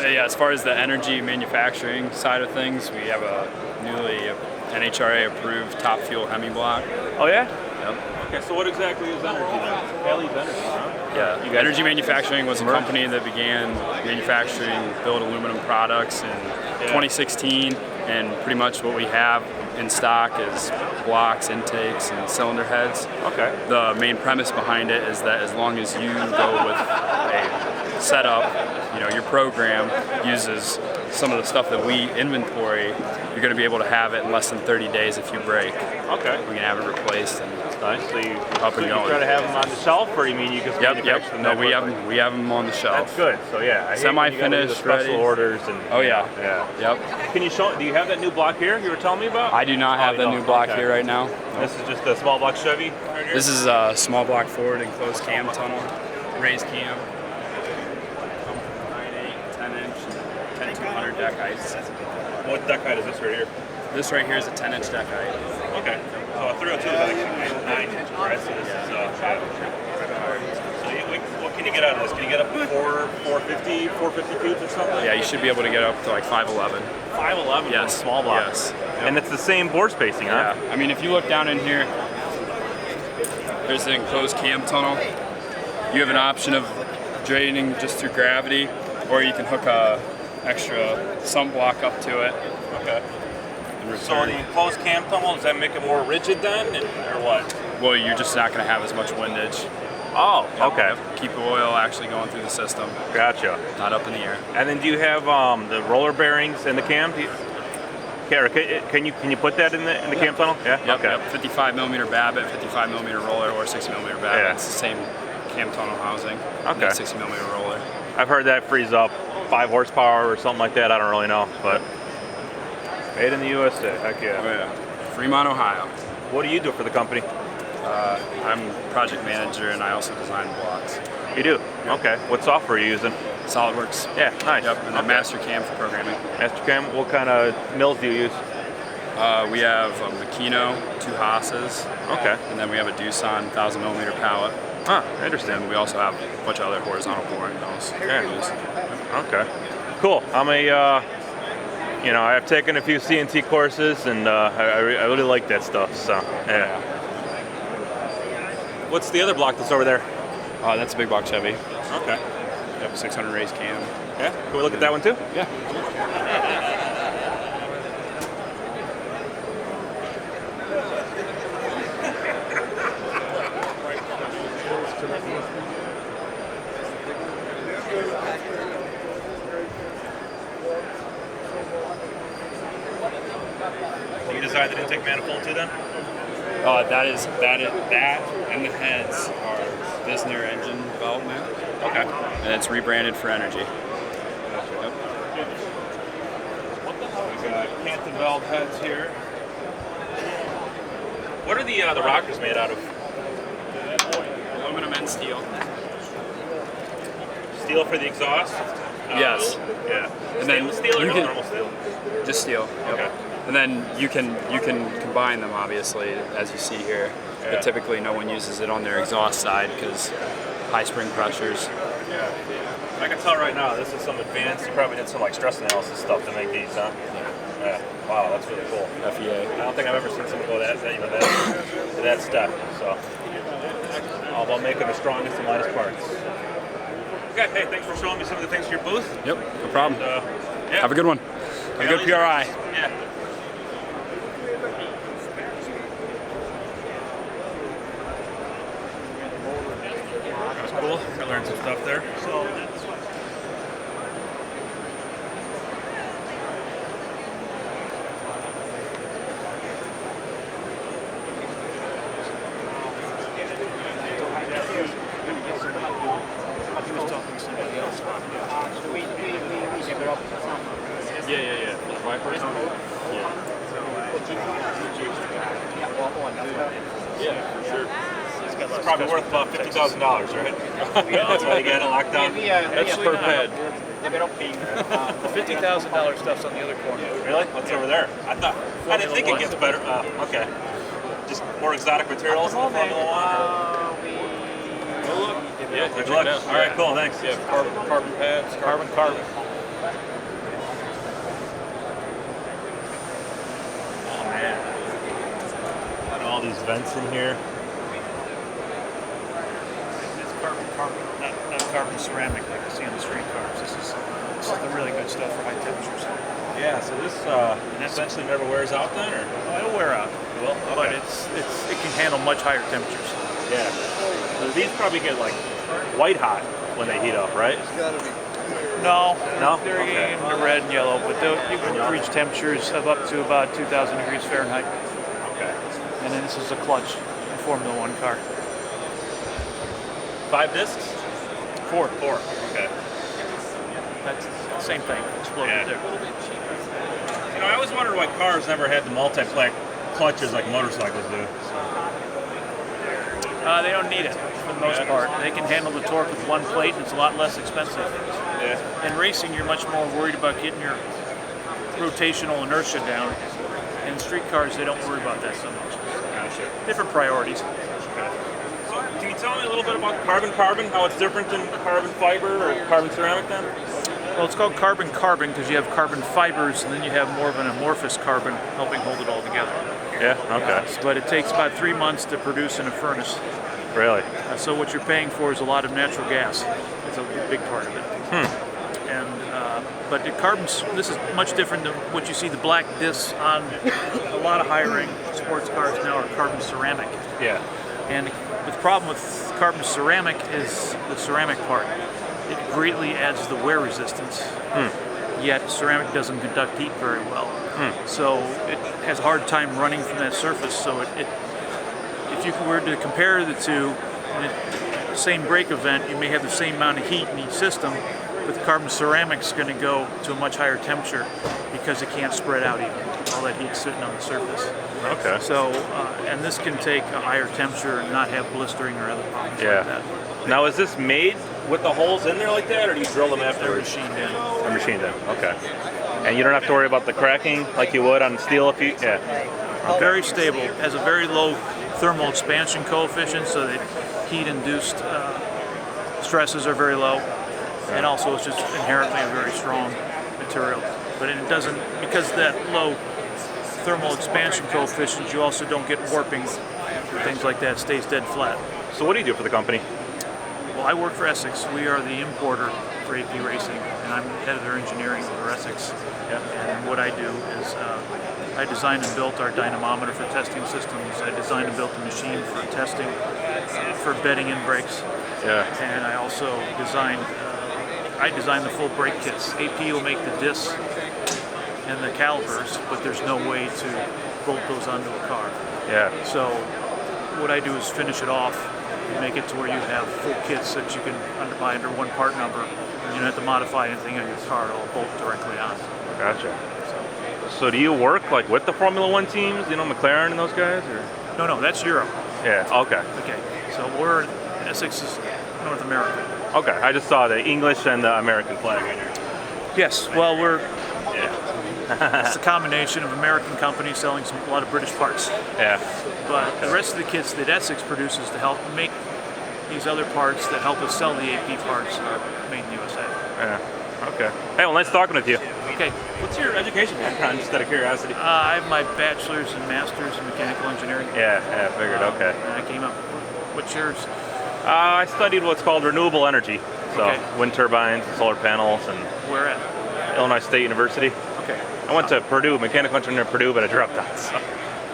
Yeah, as far as the energy manufacturing side of things, we have a newly NHRA approved top fuel Hemi block. Oh yeah? Yep. Okay, so what exactly is energy then? Cali's energy, huh? Yeah, Energy Manufacturing was a company that began manufacturing built aluminum products in 2016, and pretty much what we have in stock is blocks, intakes, and cylinder heads. Okay. The main premise behind it is that as long as you go with a setup, your program uses some of the stuff that we inventory, you're going to be able to have it in less than 30 days if you break. Okay. We can have it replaced. And nice. So you up and going. try to have them on the shelf, or you mean you just manufacture them? No, we have them on the shelf. That's good. So yeah, semi-finished, special ready. orders and. Oh yeah. Yep. Can you show? Do you have that new block here you were telling me about? I do not have the new block here right now. No. This is just a small block Chevy. Right here? This is a small block Ford enclosed cam tunnel, raised cam. 10-inch, 10-200 deck heights. What deck height is this right here? This right here is a 10-inch deck height. Okay. So a 302 is actually 9 inches, right? So this is so what can you get out of this? Can you get up to 450 cubes or something? Yeah, you should be able to get up to like 511. 511. Yes. Small block. Yes. Yep. And it's the same bore spacing, huh? Yeah. I mean, if you look down in here, there's the enclosed cam tunnel. You have an option of draining just through gravity, or you can hook a extra sump block up to it. Okay. So the enclosed cam tunnel, does that make it more rigid then, or what? Well, you're just not going to have as much windage. Oh, okay. Keep the oil actually going through the system. Gotcha. Not up in the air. And then do you have the roller bearings in the cam? Can you put that in the cam tunnel? Yeah. Yep, Okay. yep. 55 millimeter Babbitt, 55 millimeter roller, or 60 millimeter Babbitt. Yeah. It's the same cam tunnel housing. Okay. And 60 millimeter roller. I've heard that frees up 5 horsepower or something like that. I don't really know, but made in the USA. Heck yeah. Oh, yeah. Fremont, Ohio. What do you do for the company? I'm project manager and I also design blocks. You do? Yep. Okay. What software are you using? SolidWorks. Yeah, nice. Yep, and then Mastercam for programming. Mastercam. What kind of mills do you use? We have a Makino, 2 Haas's. Okay. And then we have a Doosan 1000 millimeter pallet. Huh, interesting. And we also have a bunch of other horizontal boring mills. Yeah. Okay. Cool. I'm I've taken a few CNC courses, and I really like that stuff. So yeah. What's the other block that's over there? That's a big block Chevy. Okay. Yep, 600 raised cam. Yeah. Can we look at that one too? Yeah. You designed the intake manifold too, then? That and the heads are Visner engine development. Okay. And it's rebranded for energy. Yep. We got Canton valve heads here. What are the rockers made out of? Aluminum and steel. Steel for the exhaust? Yes. Yeah. And then steel or you can, normal steel? Just steel. Yep. Okay. And then you can combine them, obviously, as you see here. Yeah. But typically no one uses it on their exhaust side because high spring pressures. Yeah. I can tell right now this is some advanced. You probably did some like stress analysis stuff to make these, huh? Yeah. Wow, that's really cool. FEA. I don't think I've ever seen someone go to that step. So, all about making the strongest and lightest parts. Okay. Hey, thanks for showing me some of the things for your booth. Yep. No problem. And, yeah. Have a good one. Have a good PRI. Yeah. That was cool. I learned some stuff there. Yeah. For the Viper? Yeah, for sure. It's probably worth about $50,000, right? That's why you got it locked down? That's per head. The $50,000 stuff's on the other corner. Really? What's over there? I didn't think it gets better. Okay. Just more exotic materials in the Formula One? Yeah, good luck. All right, cool, thanks. Yeah, carbon pads, carbon. Oh, man. Got all these vents in here. It's carbon, not carbon ceramic like you see on the street cars. This is the really good stuff for high temperatures. Yeah, so this essentially never wears out then, or? Oh, it'll wear out. Well, but it can handle much higher temperatures. Yeah. So these probably get like white hot when they heat up, right? It's got to be No, No? they're Okay. in the red and yellow, but you can reach temperatures of up to about 2,000 degrees Fahrenheit. Okay. And then this is a clutch, a Formula One car. 5 discs? 4. 4. Okay. That's the same thing. Exploded Yeah. there. You know, I always wondered why cars never had the multi-plaque clutches like motorcycles do. They don't need it for the most part. They can handle the torque with one plate, and it's a lot less expensive. Yeah. In racing, you're much more worried about getting your rotational inertia down. In street cars, they don't worry about that so much. Gotcha. Different priorities. So, can you tell me a little bit about carbon, how it's different than carbon fiber or carbon ceramic then? Well, it's called carbon because you have carbon fibers, and then you have more of an amorphous carbon helping hold it all together. Yeah, okay. But it takes about 3 months to produce in a furnace. Really? So what you're paying for is a lot of natural gas. It's a big part of it. And but the carbons, this is much different than what you see. The black discs on a lot of higher-end sports cars now are carbon ceramic. Yeah. And the problem with carbon ceramic is the ceramic part. It greatly adds the wear resistance. Yet ceramic doesn't conduct heat very well. So it has a hard time running from that surface. So if you were to compare the two, in the same brake event, you may have the same amount of heat in each system, but the carbon ceramic's going to go to a much higher temperature because it can't spread out even. All that heat's sitting on the surface. Okay. So, and this can take a higher temperature and not have blistering or other problems Yeah. like that. Now, is this made with the holes in there like that, or do you drill them They're afterwards? machined in. They're machined in. Okay. And you don't have to worry about the cracking like you would on steel if you. Yeah. Very stable. Has a very low thermal expansion coefficient, so that heat-induced stresses are very low, and also it's just inherently a very strong material. But it doesn't, because of that low thermal expansion coefficient, you also don't get warping, things like that. It stays dead flat. So what do you do for the company? Well, I work for Essex. We are the importer for AP Racing, and I'm editor engineering for Essex. And what I do is I designed and built our dynamometer for testing systems. I designed and built a machine for testing, for bedding in brakes. Yeah. And I also designed the full brake kits. AP will make the discs and the calipers, but there's no way to bolt those onto a car. Yeah. So what I do is finish it off and make it to where you have full kits that you can buy under one part number, and you don't have to modify anything on your car. It'll bolt directly on. Gotcha. So do you work like with the Formula One teams, you know, McLaren and those guys, or? No, that's Europe. Yeah. Okay. Okay. So we're Essex is North America. Okay. I just saw the English and the American flag right here. Yes. Well, it's a combination of American companies selling a lot of British parts. Yeah. But the rest of the kits that Essex produces to help make these other parts that help us sell the AP parts are made in the USA. Yeah. Okay. Hey, well, nice talking with you. Okay. What's your education background, just out of curiosity? I have my bachelor's and master's in mechanical engineering. Yeah, I figured, okay. And I came up, what's yours? I studied what's called renewable energy. So wind turbines, and solar panels, and where at? Illinois State University. Okay. I went to Purdue, mechanical engineering at Purdue, but I dropped out. So.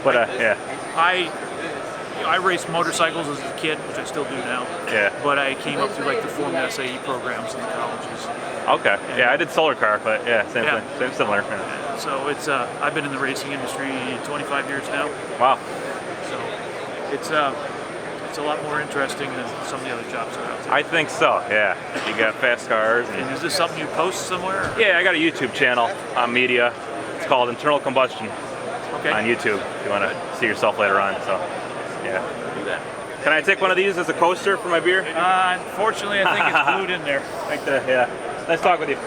But yeah. I raced motorcycles as a kid, which I still do now. Yeah. But I came up through like the Formula SAE programs in the colleges. Okay. Yeah, I did solar car, but yeah, same thing, similar. Yeah. So it's I've been in the racing industry 25 years now. Wow. So it's a lot more interesting than some of the other jobs that are out there. I think so. Yeah. You got fast cars. And is this something you post somewhere? Yeah, I got a YouTube channel on media. It's called Internal Combustion. Okay. On YouTube, if you want to see yourself later on. So, yeah. Do that. Can I take one of these as a coaster for my beer? Unfortunately, I think it's glued in there. Yeah. Nice talking with you.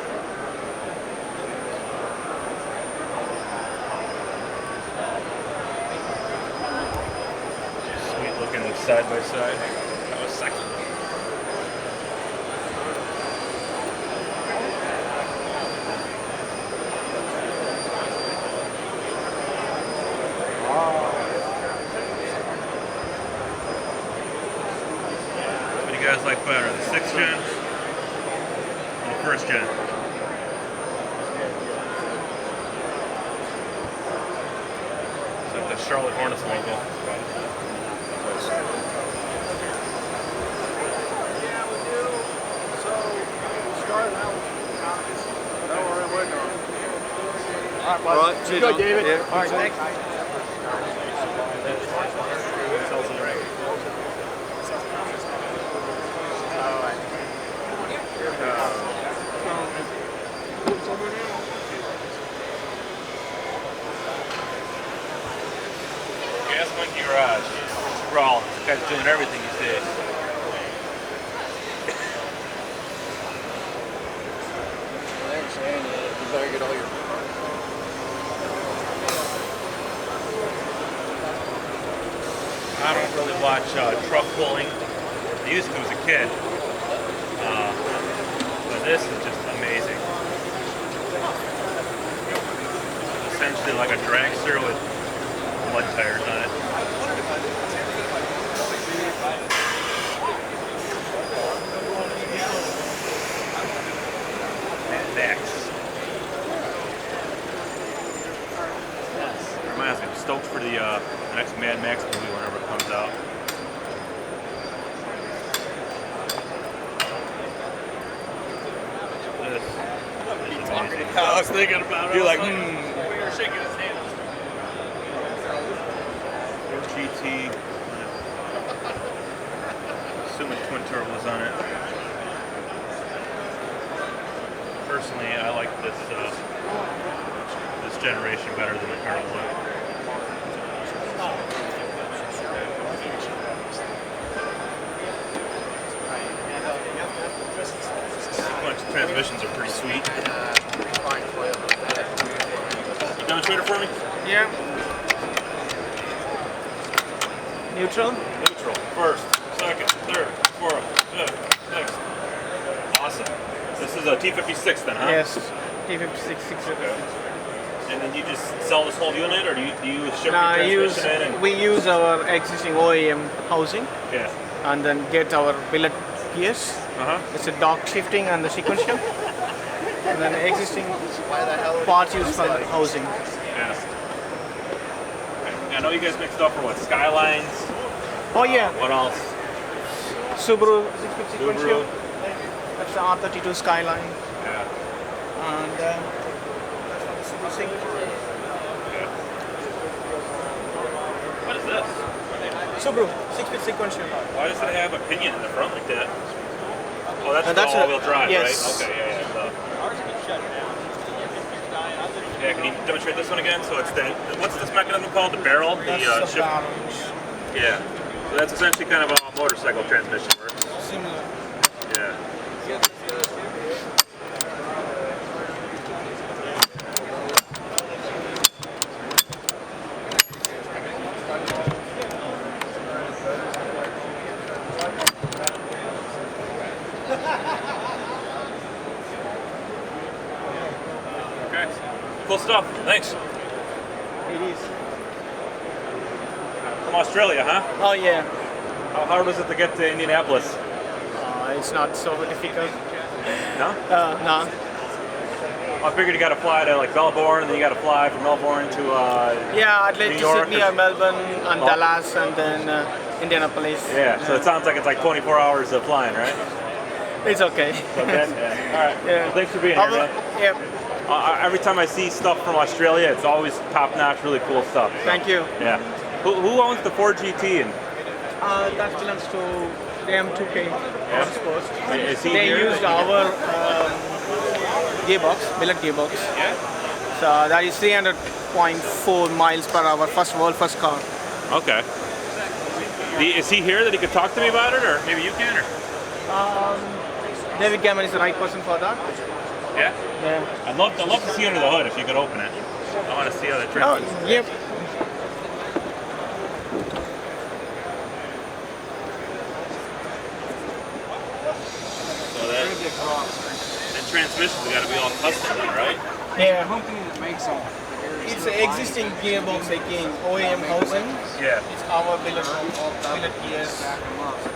Sweet looking side by side. That was sexy. What do you guys like better, the 6th gen or the 1st gen? So the Charlotte Hornets logo. Yeah, we do. So, starting out with All right, cheers, Good, John. David. Yeah. All right, thanks. Gas Monkey Garage. Raw. This guy's doing everything these days. You better get all your. I don't really watch truck pulling. I used to as a kid. But this is just amazing. Essentially like a dragster with mud tires on it. Mad Max. Reminds me, I'm stoked for the next Mad Max movie whenever it comes out. This is amazing. I was thinking about it. You're like, We were shaking his hand. GT. Assuming twin turbos on it. Personally, I like this this generation better than the current one. Sequential transmissions are pretty sweet. You demonstrate it for me? Yeah. Neutral? Neutral. First, second, third, fourth, fifth, sixth. Awesome. This is a T56 then, huh? Yes. T56, 6. And then you just sell this whole unit, or do you ship your transmission in? And... We use our existing OEM housing. Yeah. And then get our billet gears. It's a dock shifting and the sequential. And then the existing parts used for the housing. Yeah. I know you guys mixed up for what? Skylines? Oh yeah. What else? Subaru 650 sequential. That's the R32 Skyline. Yeah. And Subaru Sync. What is this? Subaru 650 sequential. Why does it have a pinion in the front like that? Oh, that's all-wheel drive, yes. right? Okay, yeah. Yeah, can you demonstrate this one again? So it's the, what's this mechanism called? The barrel? That's the the shift? barrels. Yeah. So that's essentially kind of how a motorcycle transmission works. Similar. Yeah. Okay. Cool stuff. Thanks. It is. From Australia, huh? Oh yeah. How hard was it to get to Indianapolis? It's not so difficult. No? No. I figured you got to fly to like Melbourne, and then you got to fly from Melbourne to Yeah, I'd like New to York Sydney or Melbourne and Dallas and then Indianapolis. Yeah, so it sounds like it's like 24 hours of flying, right? It's okay. Okay. Yeah. All right. Yeah. Well, thanks for being here, man. Yeah. Every time I see stuff from Australia, it's always top-notch, really cool stuff. So, Thank you. Yeah. Who owns the Ford GT? And That belongs to AM2K Motorsports. Is he they here? used our gearbox, billet gearbox. Yeah. So that is 300.4 miles per hour, first car. Okay. Is he here that he could talk to me about it, or maybe you can? Or? David Gammon is the right person for that. Yeah. Yeah. I'd love to see under the hood if you could open it. I want to see how that Oh, transmits. yep. So that transmission's got to be all custom, then, right? Yeah. company that makes them. It's an existing gearbox again, OEM housing. Yeah. It's our billet gears.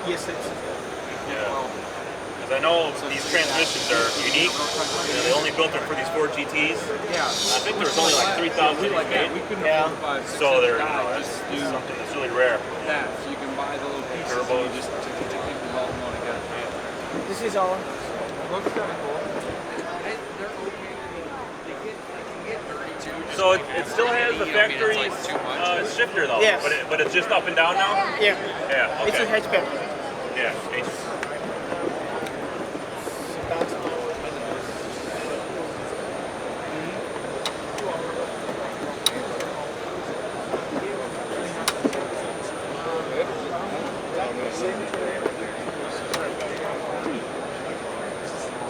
Yes, it's. Yeah. Because I know these transmissions are unique. You know, they only built them for these Ford GTs. Yeah. I think there was only like 3,000 like that. made. We couldn't Yeah. afford 5, 6, So they're, 7 you know, guys that's just to do something that's really rare. that. So you can buy the little pieces and you just take the all in one together. This is our. Looks kind of cool. They're okay. They can get 32 So it still has the factory shifter though. Yes. But it's just up and down now. Yeah. Yeah. Okay. It's a hatchback. Yeah.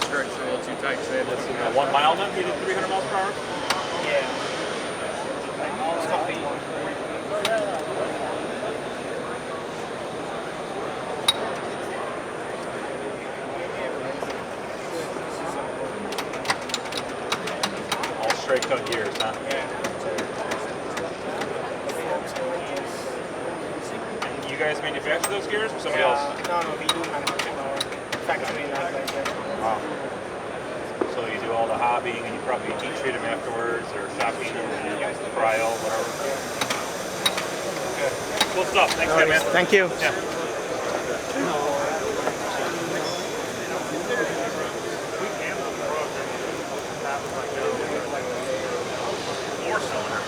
Stretch a little too tight, say this. 1 mile then? You did 300 miles per hour? All straight cut gears, huh? And you guys manufacture those gears or somebody else? No, we do manufacture our factory like that. Wow. So you do all the hobbying and you probably heat treat them afterwards or shopping them and cryo, whatever. Okay. Cool stuff. Thanks, man. Thank you. Yeah. Four-cylinder.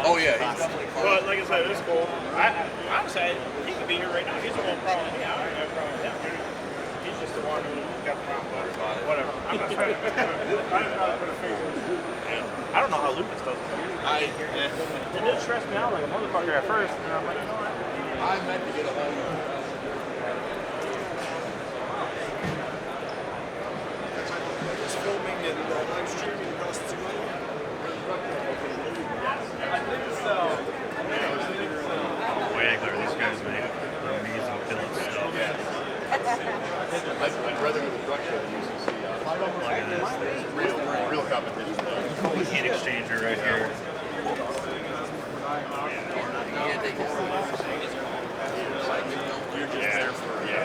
Oh yeah, he's definitely clown. But like I said, it's cool. I would say he could be here right now. He's the one problem with me. I don't have a problem with him. He's just the one who got the problem. Whatever. I'm not trying to put a face on it. I don't know how Lucas does it. It did stress me out like a motherfucker at first, and I'm like, you know what? I meant to get a hold of him. Just filming and live streaming across the two. Wagler, these guys make amazing billet stuff. I'd rather go to the truck show than UCC. Look at this. Real competition. Heat exchanger right here.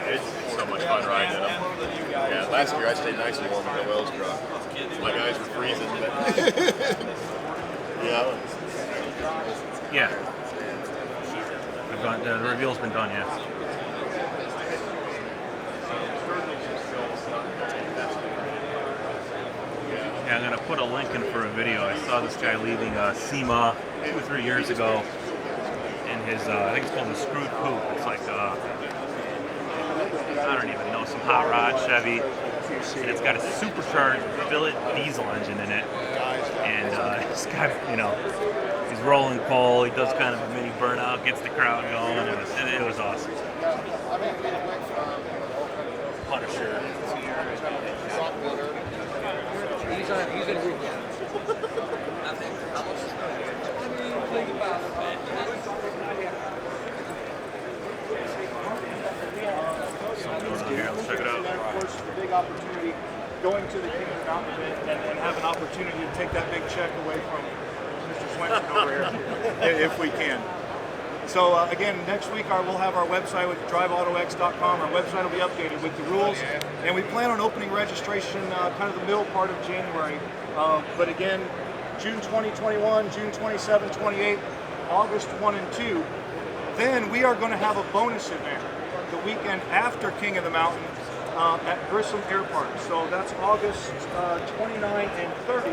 It's so much fun riding them. Yeah, last year I stayed nice and warm in the Wells truck. My guys were freezing, but yeah. Yeah. I've got the reveal's been done, yeah. Yeah, I'm gonna put a link in for a video. I saw this guy leaving SEMA 2 or 3 years ago in his, I think it's called the Screwed Coupe. It's like, I don't even know, some hot rod Chevy. And it's got a supercharged billet diesel engine in it. And this guy, you know, he's rolling coal. He does kind of a mini burnout, gets the crowd going. It was awesome. Punisher. He's in a group. Here, let's check it out. Of course, the big opportunity going to the King of the Mountain event and have an opportunity to take that big check away from Mr. Swenson over here, if we can. So again, next week we'll have our website with driveautox.com. Our website will be updated with the rules, and we plan on opening registration kind of the middle part of January. But again, June 20, 21, June 27, 28, August 1 and 2. Then we are going to have a bonus event the weekend after King of the Mountain at Grissom Air Park. So that's August 29 and 30.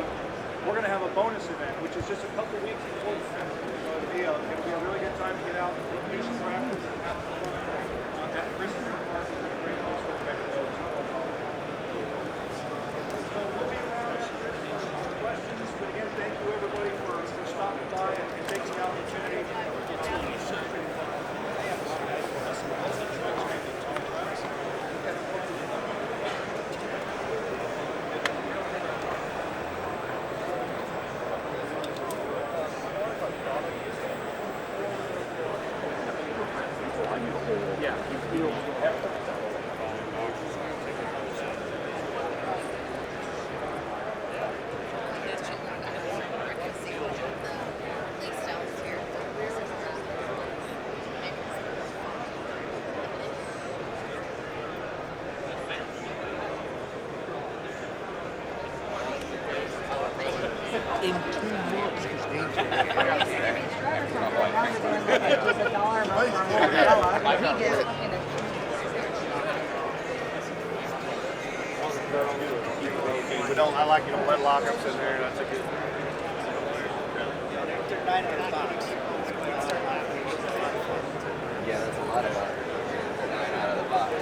We're going to have a bonus event, which is just a couple weeks before the event. So it'll be a really good time to get out and do some practice and have some fun at Grissom Air Park. It's a great place to check it out. So we'll be around for questions. But again, thank you everybody for stopping by and taking the opportunity. Yeah. I like wet lockups in there. That's a good. Yeah, that's a lot of out of the box.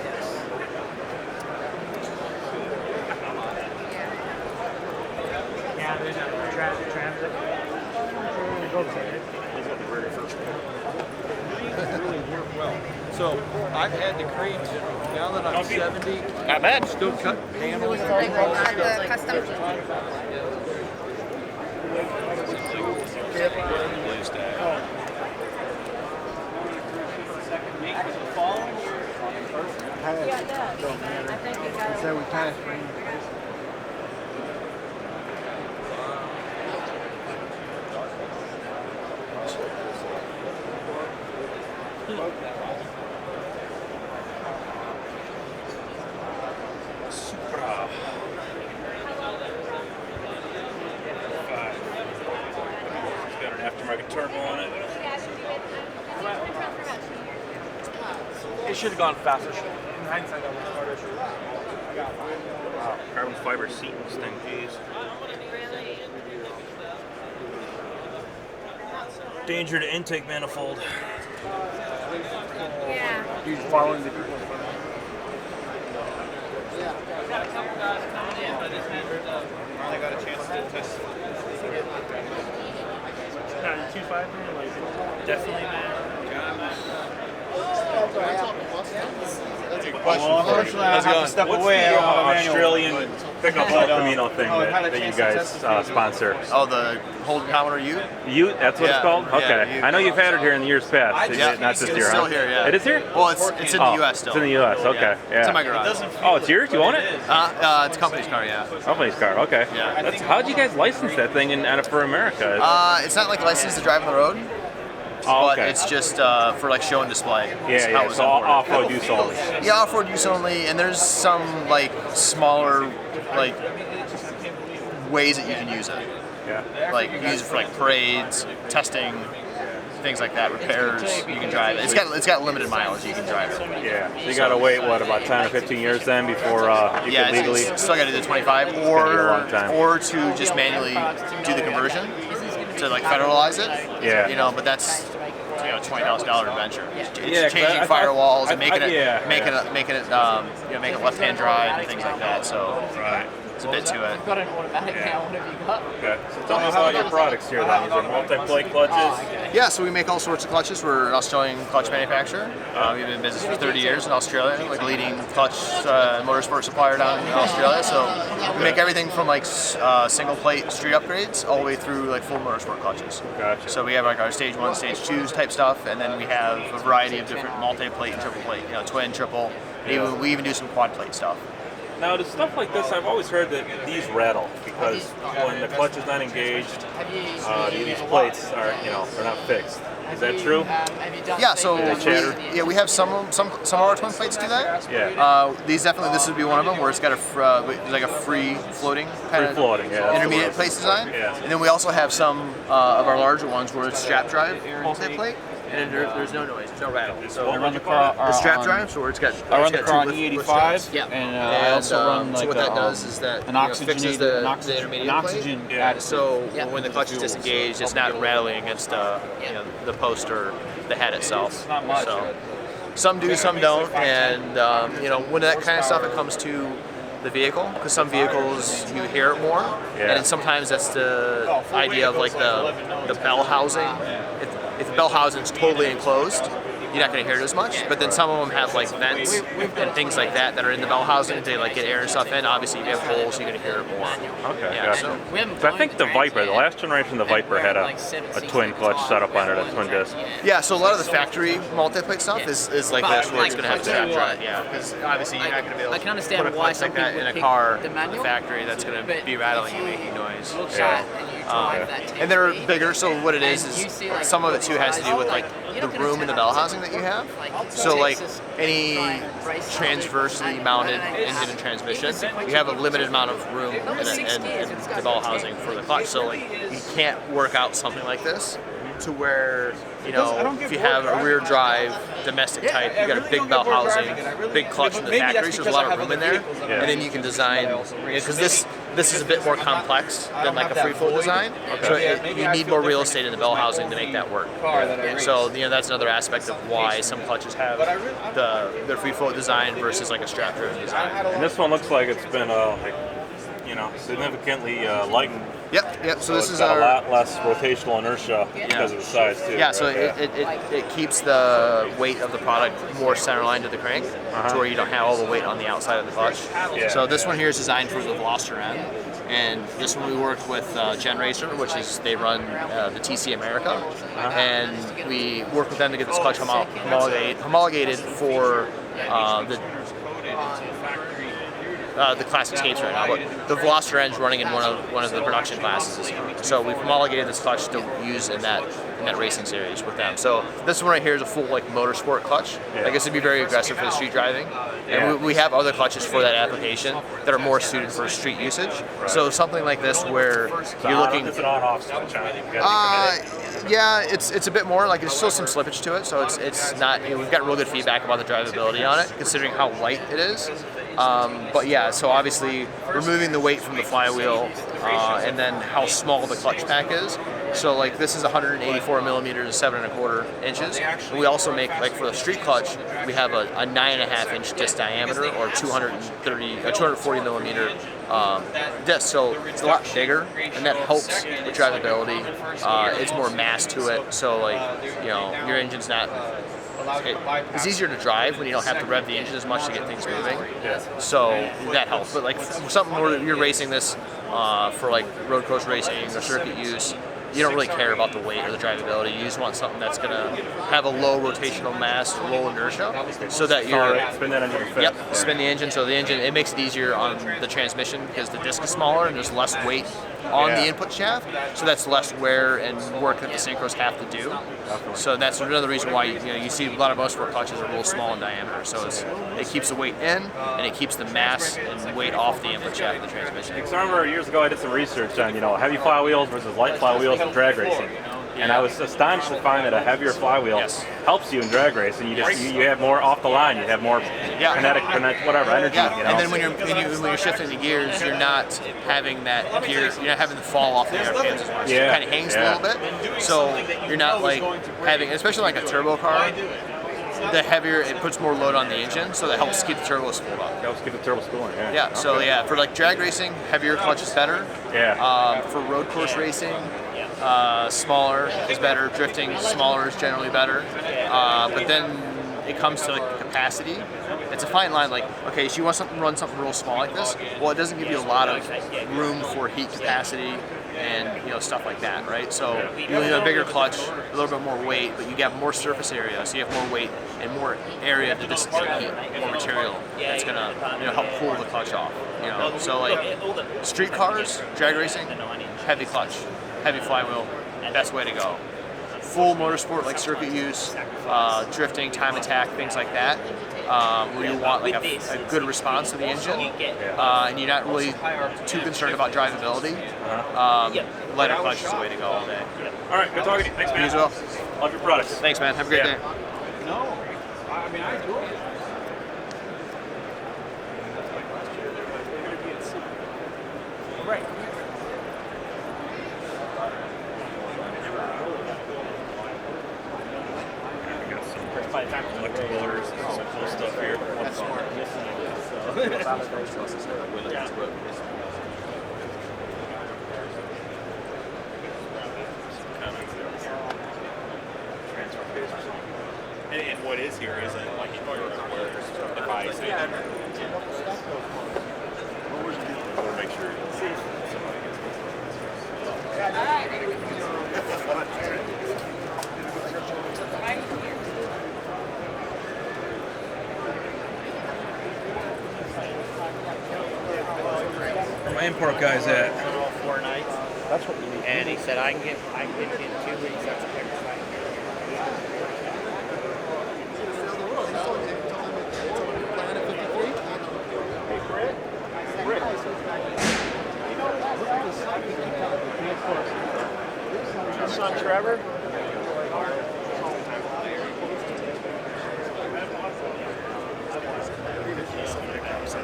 Yeah, there's a transit. He's got the very first one. Really work well. So I've had the cranes now that I'm 70. Not bad. Still cut panels. The custom. So we passed. Supra. 5. It's got an aftermarket turbo on it. It should have gone faster. In hindsight, that was smarter. Wow, carbon fiber seat in this thing, geez. Danger to intake manifold. Yeah. You following the Got a couple guys coming in, but it's I got a chance to test. No, 253, like Definitely, man. That's a good question. Well, unfortunately, I have to step away. I don't have a manual. Australian pickup El Camino thing that you guys sponsor? Oh, the Holden Commodore Ute? Ute? That's what it's called? Okay. Ute. I know you've had it here in the years past. Yeah, Not this year, it's still huh? here, yeah. It is here? Well, it's in the U.S. still. It's in the U.S., okay. Yeah. It's in my garage. Oh, it's yours? You own it? It's a company's car, yeah. Company's car, okay. Yeah. How'd you guys license that thing for America? It's not like licensed to drive on the road. Oh, but okay. it's just for like show and display. Yeah, so off-road use only. Yeah, off-road use only, and there's some like smaller like ways that you can use it. Yeah. Like you can use it for like parades, testing, things like that, repairs. You can drive it. It's got limited mileage. You can drive it. Yeah. So you gotta wait about 10 or 15 years then before you can legally. Still got to do the 25 or to just manually do the conversion to like federalize it. Yeah. You know, but that's $20,000 adventure. It's Yeah, changing firewalls and making it left-hand drive and things like that. So it's a bit to it. I've got an automatic now. What have you got? Okay. So tell me about your products here then. These are multi-plate clutches. Yeah, so we make all sorts of clutches. We're an Australian clutch manufacturer. We've been in business for 30 years in Australia, like leading clutch motorsport supplier down in Australia. So we make everything from like single plate street upgrades all the way through like full motorsport clutches. Gotcha. So we have like our stage 1, stage 2 type stuff, and then we have a variety of different multi-plate and triple plate, twin, triple. Yeah. We even do some quad plate stuff. Now, to stuff like this, I've always heard that these rattle because when the clutch is not engaged, these plates are, they're not fixed. Is that true? Yeah. So they chatter? we have some of our twin plates do that. Yeah. This would be one of them where it's got like a free floating kind of intermediate plate design. Yeah. And then we also have some of our larger ones where it's strap drive multi-plate. And there's no noise, there's no rattle. So I run the car. The strap drive, so it's got. I run the car on lift E85. Yeah. And I also run like so what that does is that an oxygen fixes the intermediate plate. So when the clutch is disengaged, it's not rattling against the post or the head itself. Not much. So some do, some don't, and when that kind of stuff it comes to the vehicle, because some vehicles you hear it more, and then sometimes that's the idea of like the bell housing. If the bell housing is totally enclosed, you're not going to hear it as much. But then some of them have like vents and things like that that are in the bell housing. They like get air and stuff in. Obviously, if you have holes, you're going to hear it more. Okay, Yeah, gotcha. So I think the Viper, the last generation of the Viper had a twin clutch setup on it, a twin disc. Yeah, so a lot of the factory multi-plate stuff is like this, where it's going to have strap drive. Yeah, because obviously you're not going to be able to put a clutch like that in a car in the factory that's going to be rattling and making noise. And they're bigger, so what it is some of it too has to do with like the room in the bell housing that you have. So like any transversely mounted engine and transmission, you have a limited amount of room in the bell housing for the clutch. So like you can't work out something like this to where, you know, if you have a rear drive domestic type, you got a big belt housing, big clutch in the factory, so there's a lot of room in there, and then you can design, because this is a bit more complex than like a free float design, so you need more real estate in the bell housing to make that work. So you know, that's another aspect of why some clutches have the free float design versus like a strap driven design. And this one looks like it's been like, you know, significantly lightened. Yep. So this is got a lot less rotational inertia because of the size too. Yeah. So it keeps the weight of the product more centerline to the crank, to where you don't have all the weight on the outside of the clutch. So this one here is designed for the Veloster end, and this one we worked with Gen Racer, which is they run the TC America, and we worked with them to get this clutch homologated for the class escapes right now, but the Veloster end's running in one of the production classes. So we've homologated this clutch to use in that racing series with them. So this one right here is a full like motorsport clutch. I guess it'd be very aggressive for the street driving. And we have other clutches for that application that are more suited for street usage. So something like this where you're looking. It's an on-off switch. Yeah, it's a bit more like there's still some slippage to it, so it's not. You know, we've got real good feedback about the drivability on it, considering how light it is. But yeah, so obviously removing the weight from the flywheel, and then how small the clutch pack is. So like this is 184 millimeters, 7¼ inches. And we also make, like for the street clutch, we have a 9.5 inch disc diameter or 240 millimeter disc. So it's a lot bigger, and that helps with drivability. It's more mass to it, so like, you know, your engine's not. It's easier to drive when you don't have to rev the engine as much to get things moving. So that helps. But like something where you're racing this for like road course racing or circuit use, you don't really care about the weight or the drivability. You just want something that's gonna have a low rotational mass, low inertia, so that you're spin that engine. Spin the engine. So the engine, it makes it easier on the transmission because the disc is smaller and there's less weight on the input shaft. So that's less wear and work that the synchros have to do. So that's another reason why you see a lot of motorsport clutches are real small in diameter. So it keeps the weight in and it keeps the mass and weight off the input shaft of the transmission. Because I remember years ago I did some research on, you know, heavy flywheels versus light flywheels in drag racing. And I was astonished to find that a heavier flywheel helps you in drag racing. You just you have more off the line. You have more kinetic, whatever energy. You know? And then when you're shifting the gears, you're not having that gear. You're not having to fall off the RPMs as much. It kind of hangs a little bit, so you're not like having, especially like a turbo car. The heavier, it puts more load on the engine, so that helps keep the turbo spooled up. Helps keep the turbo spooling. So for like drag racing, heavier clutch is better. For road course racing, smaller is better. Drifting, smaller is generally better. But then it comes to like the capacity. It's a fine line. Like, okay, so you want something run something real small like this. Well, it doesn't give you a lot of room for heat capacity and stuff like that, right? So you need a bigger clutch, a little bit more weight, but you get more surface area, so you have more weight and more area to dissipate heat, more material that's gonna help cool the clutch off. So like street cars, drag racing, heavy clutch, heavy flywheel, best way to go. Full motorsport like circuit use, drifting, time attack, things like that, where you want like a good response to the engine, and you're not really too concerned about drivability. Lighter clutch is the way to go all day. All right, good talking to you. Thanks, man. You as well. Love your products. Thanks, man. Have a great day. No, I mean I do it. All right. Electric motors, some cool stuff here. That's smart. And what is here isn't like in Europe where if I say that, I want to make sure somebody gets Where my import guy's at? 4 nights. That's what you need. And he said, I can get it in 2 weeks. That's a fair fight. Your son Trevor?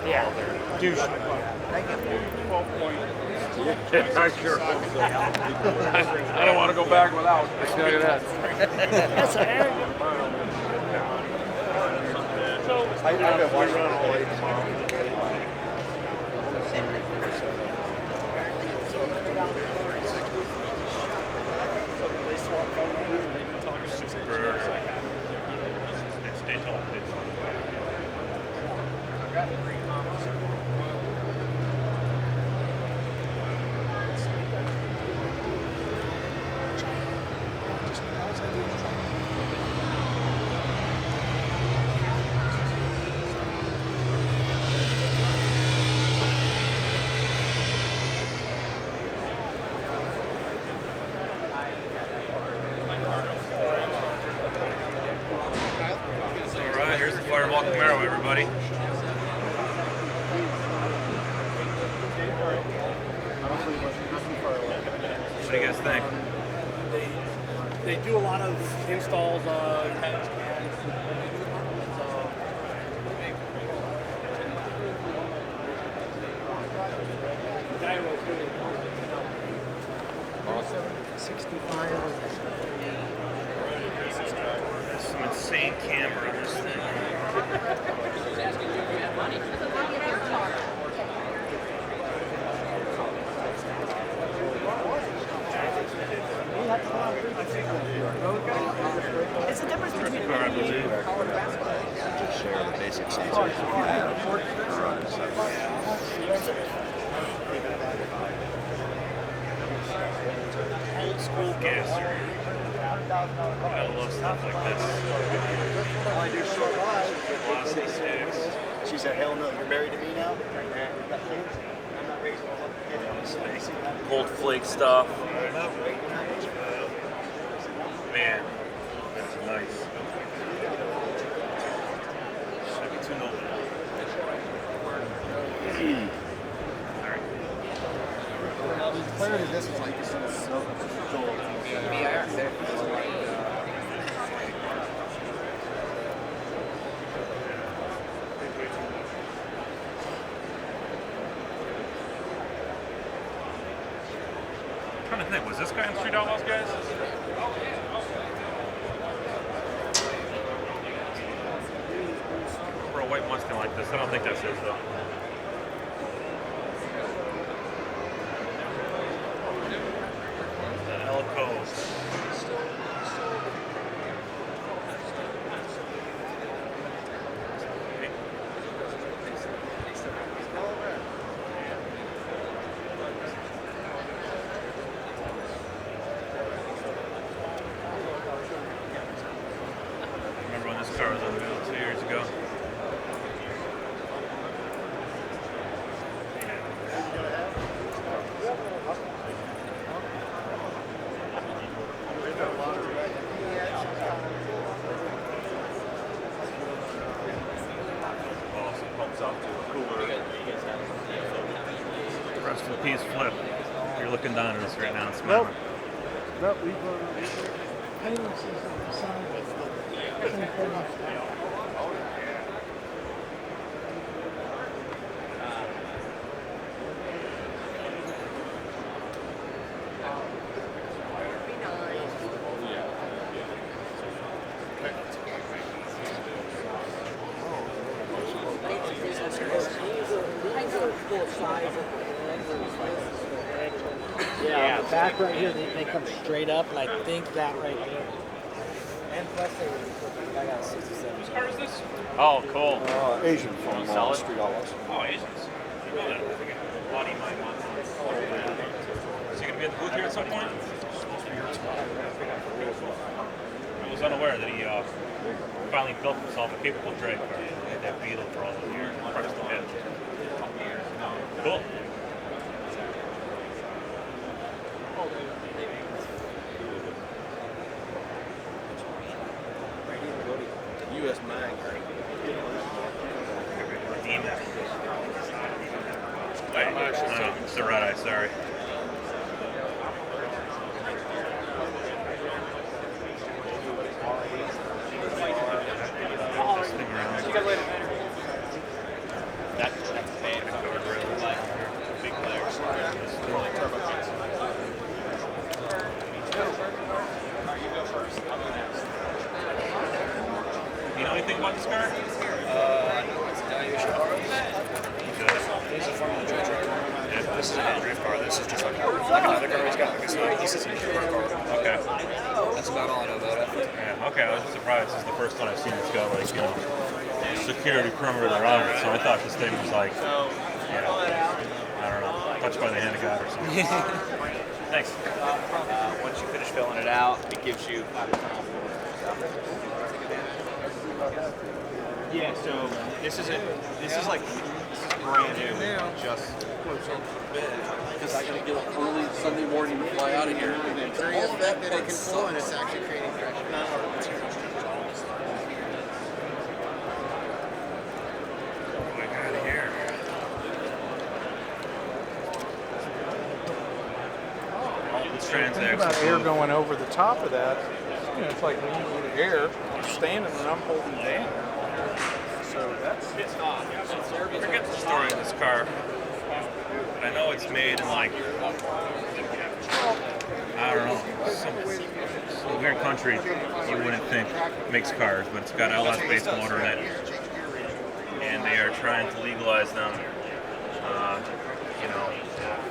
Yeah. Douche. I sure hope so. I don't want to go back without. I can tell you that. That's a arrogant. I've been watching it all day tomorrow. Alright, here's the Fireball Camaro, everybody. What do you guys think? They do a lot of installs, Some insane camera on this thing. It's the difference between Just share the basic safety. Old school gasser. I love stuff like this. Velocity sticks. She said, hell no, you're married to me now? Gold flake stuff. Man, that's nice. Chevy tune over. The clarity of this is like so I'm trying to think, was this guy in Street Outlaws, guys? For a white Mustang like this, I don't think that's his though. The Elko. Remember when this car was unveiled 2 years ago? Rest in peace, Flip. You're looking down at us right now. It's Nope. Nope, we've Yeah, the back right here, they come straight up, and I think that right there. Whose car is this? Oh, cool. Asian from Solid? Street Outlaws. Oh, Asians. Body my Monza. Is he going to be at the booth here at some point? I was unaware that he finally built himself a capable drag car. He had that Beetle for all those years. Probably still has it. Cool. U.S. mag. Redeem that. Wait, no, it's the red eye, sorry. This thing around. See you guys later. That's bad. Big flares. You know anything about this car? I know it's evaluation cars. He's a Formula J driver. Yeah. This is an hand-drift car. This is just like another car he's got. Like it's not. This is a car. Okay. That's about all I know about it. Yeah, okay, I was surprised. This is the first time I've seen it's got like, security perimeter around it. So I thought this thing was like, I don't know, touched by the hand of God or something. Thanks. Once you finish filling it out, it gives you. Yeah, so this is brand new. Just because I gotta get up early Sunday morning to fly out of here. All that it can flow and it's actually creating pressure. Think about air going over the top of that. It's like when you need air, you're standing and I'm holding down. So that's. I forget the story of this car. But I know it's made in like, I don't know, some weird country you wouldn't think makes cars, but it's got LS-based motor in it. And they are trying to legalize them,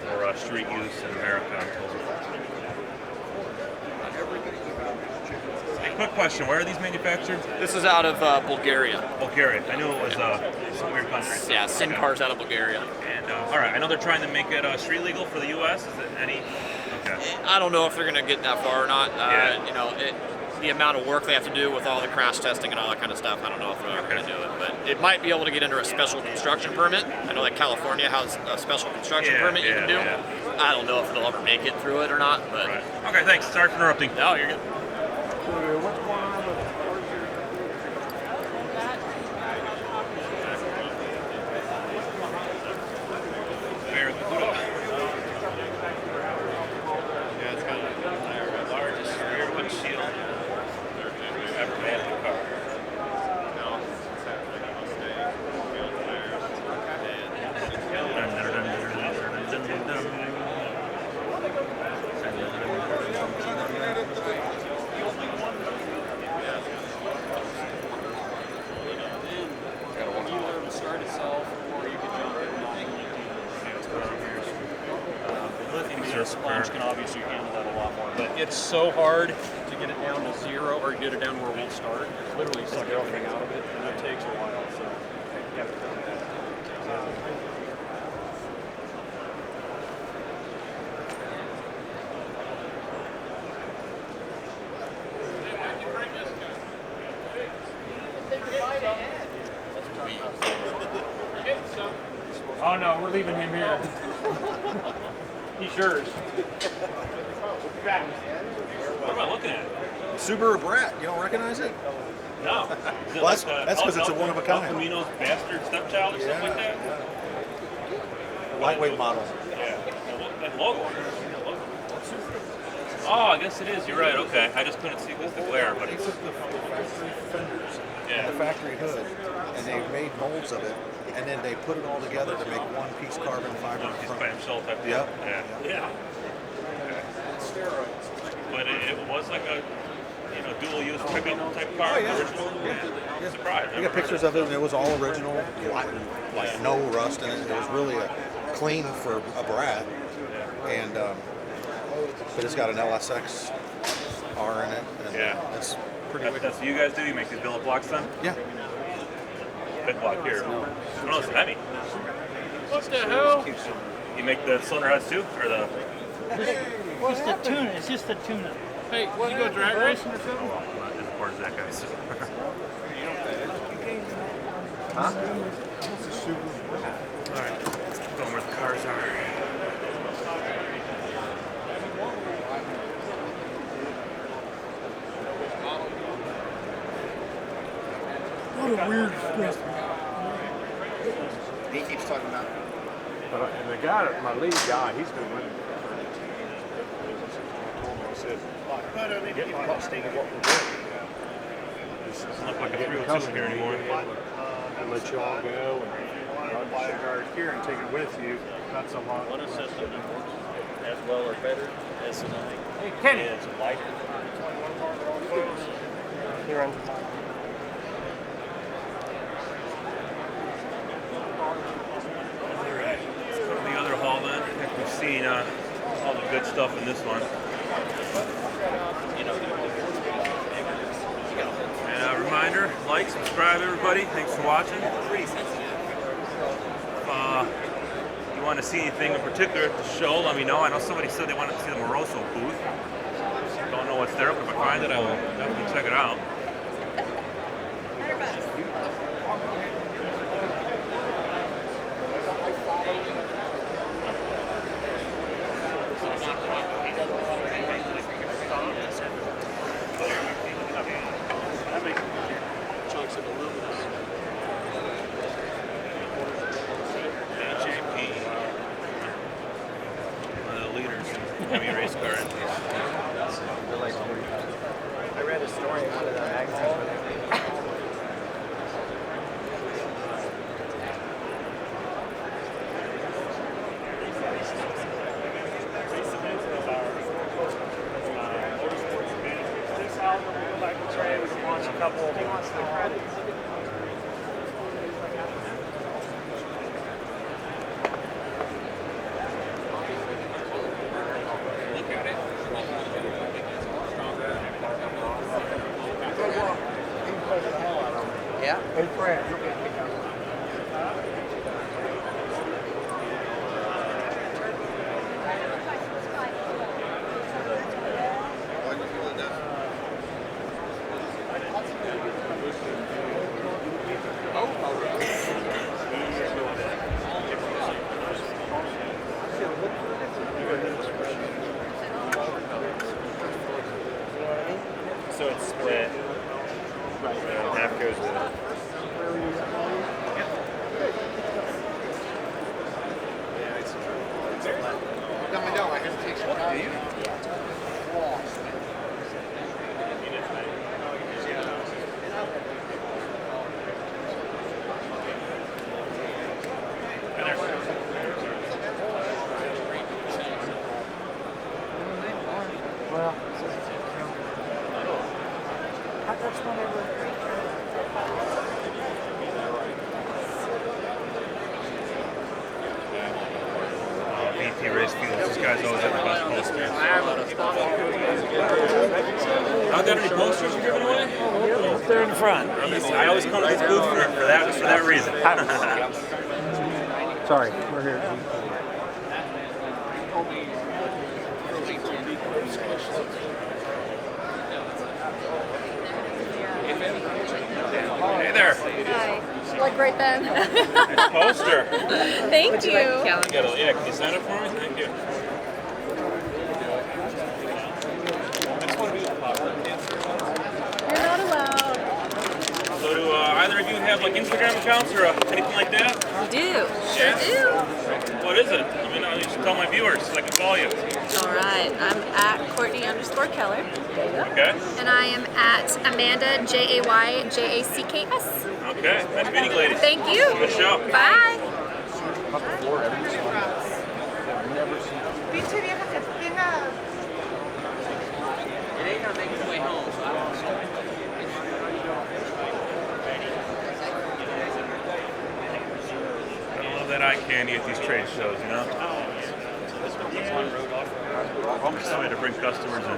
for street use in America until. Hey, quick question: where are these manufactured? This is out of Bulgaria. Bulgaria. I knew it was some weird country. Yeah, Sin cars out of Bulgaria. And all right, I know they're trying to make it street legal for the U.S. Is it any? Okay. I don't know if they're going to get that far or not. The amount of work they have to do with all the crash testing and all that kind of stuff, I don't know if they're going to do it. But it might be able to get under a special construction permit. I know that California has a special construction permit you can do. Yeah. I don't know if it'll ever make it through it or not. But right. Okay, thanks. Sorry for interrupting. No, you're good. Yeah, it's got the largest rear windshield ever made in a car. Launch can obviously handle that a lot more, but it's so hard to get it down to zero or get it down where it won't start. Literally suck everything out of it, and that takes a while. So you have to do that. Oh no, we're leaving him here. He's yours. What am I looking at? Subaru Brat. You don't recognize it? No. Well, that's because it's a one of a kind. Camino's bastard stepchild or something like that? Lightweight model. Yeah. That logo. Oh, I guess it is. You're right. Okay. I just couldn't see with the glare, but They took the factory fenders and the factory hood, and they made molds of it, and then they put it all together to make one-piece carbon fiber. One piece by himself type thing. Yep. Yeah. But it was like a dual-use pickup type car. Oh, yeah. Original. Yeah. Surprised. We got pictures of it, and it was all original, like no rust in it. It was really clean for a Brat, and but it's got an LSX R in it, and it's That's what you guys do? You make these billet blocks then? Yeah. Big block here. No, it's heavy. What the hell? You make the cylinder heads too? Or the... What's the tuna? It's just the tuna. Hey, you go drag racing or something? Oh, well, I'm not as important as that guy. Huh? Alright, let's keep going where the cars are. What a weird stress. He keeps talking about it. And the guy, my lead guy, he's been running. I said, get my understanding of what we're doing. Doesn't look like a 302 here anymore. And let you all go and buy a car here and take it with you. That's a lot. One assistant as well or better as Hey, Kenny. is lighter. Here on. Alright, let's go to the other hall then. I think we've seen all the good stuff in this one. And a reminder, like, subscribe everybody. Thanks for watching. If you want to see anything in particular at the show, let me know. I know somebody said they wanted to see the Moroso booth. Don't know what's there, but if I find it, I will definitely check it out. I read a story out of the magazine. Yeah? Hey, Fred. So it's split. Half goes with it. No, I have to take some time. Well, that's whenever. VP Race Fuels. This guy's always at the best posters. I've got any posters you're giving away? They're in front. I always come to this booth for that reason. Sorry, we're here. Hey there. Hi. Like right then. Nice poster. Thank you. Yeah, can you sign up for me? Thank you. You're not allowed. So do either of you have like Instagram accounts or anything like that? We do. Yeah? Sure do. What is it? I mean, you should tell my viewers so I can follow you. All right. I'm at Courtney_Keller. Okay. And I am at Amanda JAYJACKS. Okay. Nice meeting, ladies. Thank you. Good show. Bye. It ain't gonna make its way home, so I don't know. I love that eye candy at these trade shows, you know? Almost a way to bring customers in.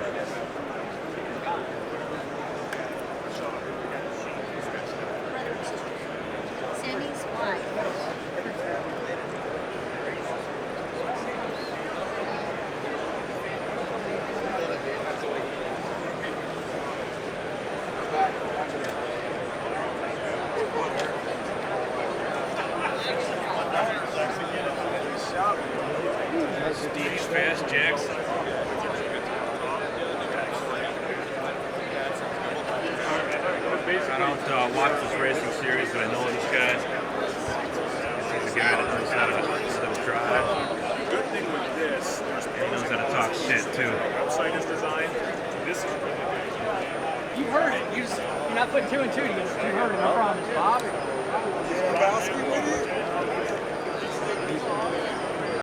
watch this racing series, and I know this guy. He's a guy that knows how to drive. Good thing with this, He knows how to talk shit too. the website is designed. This is You heard it. You're not putting two and two together. You heard it. I promise. Bob.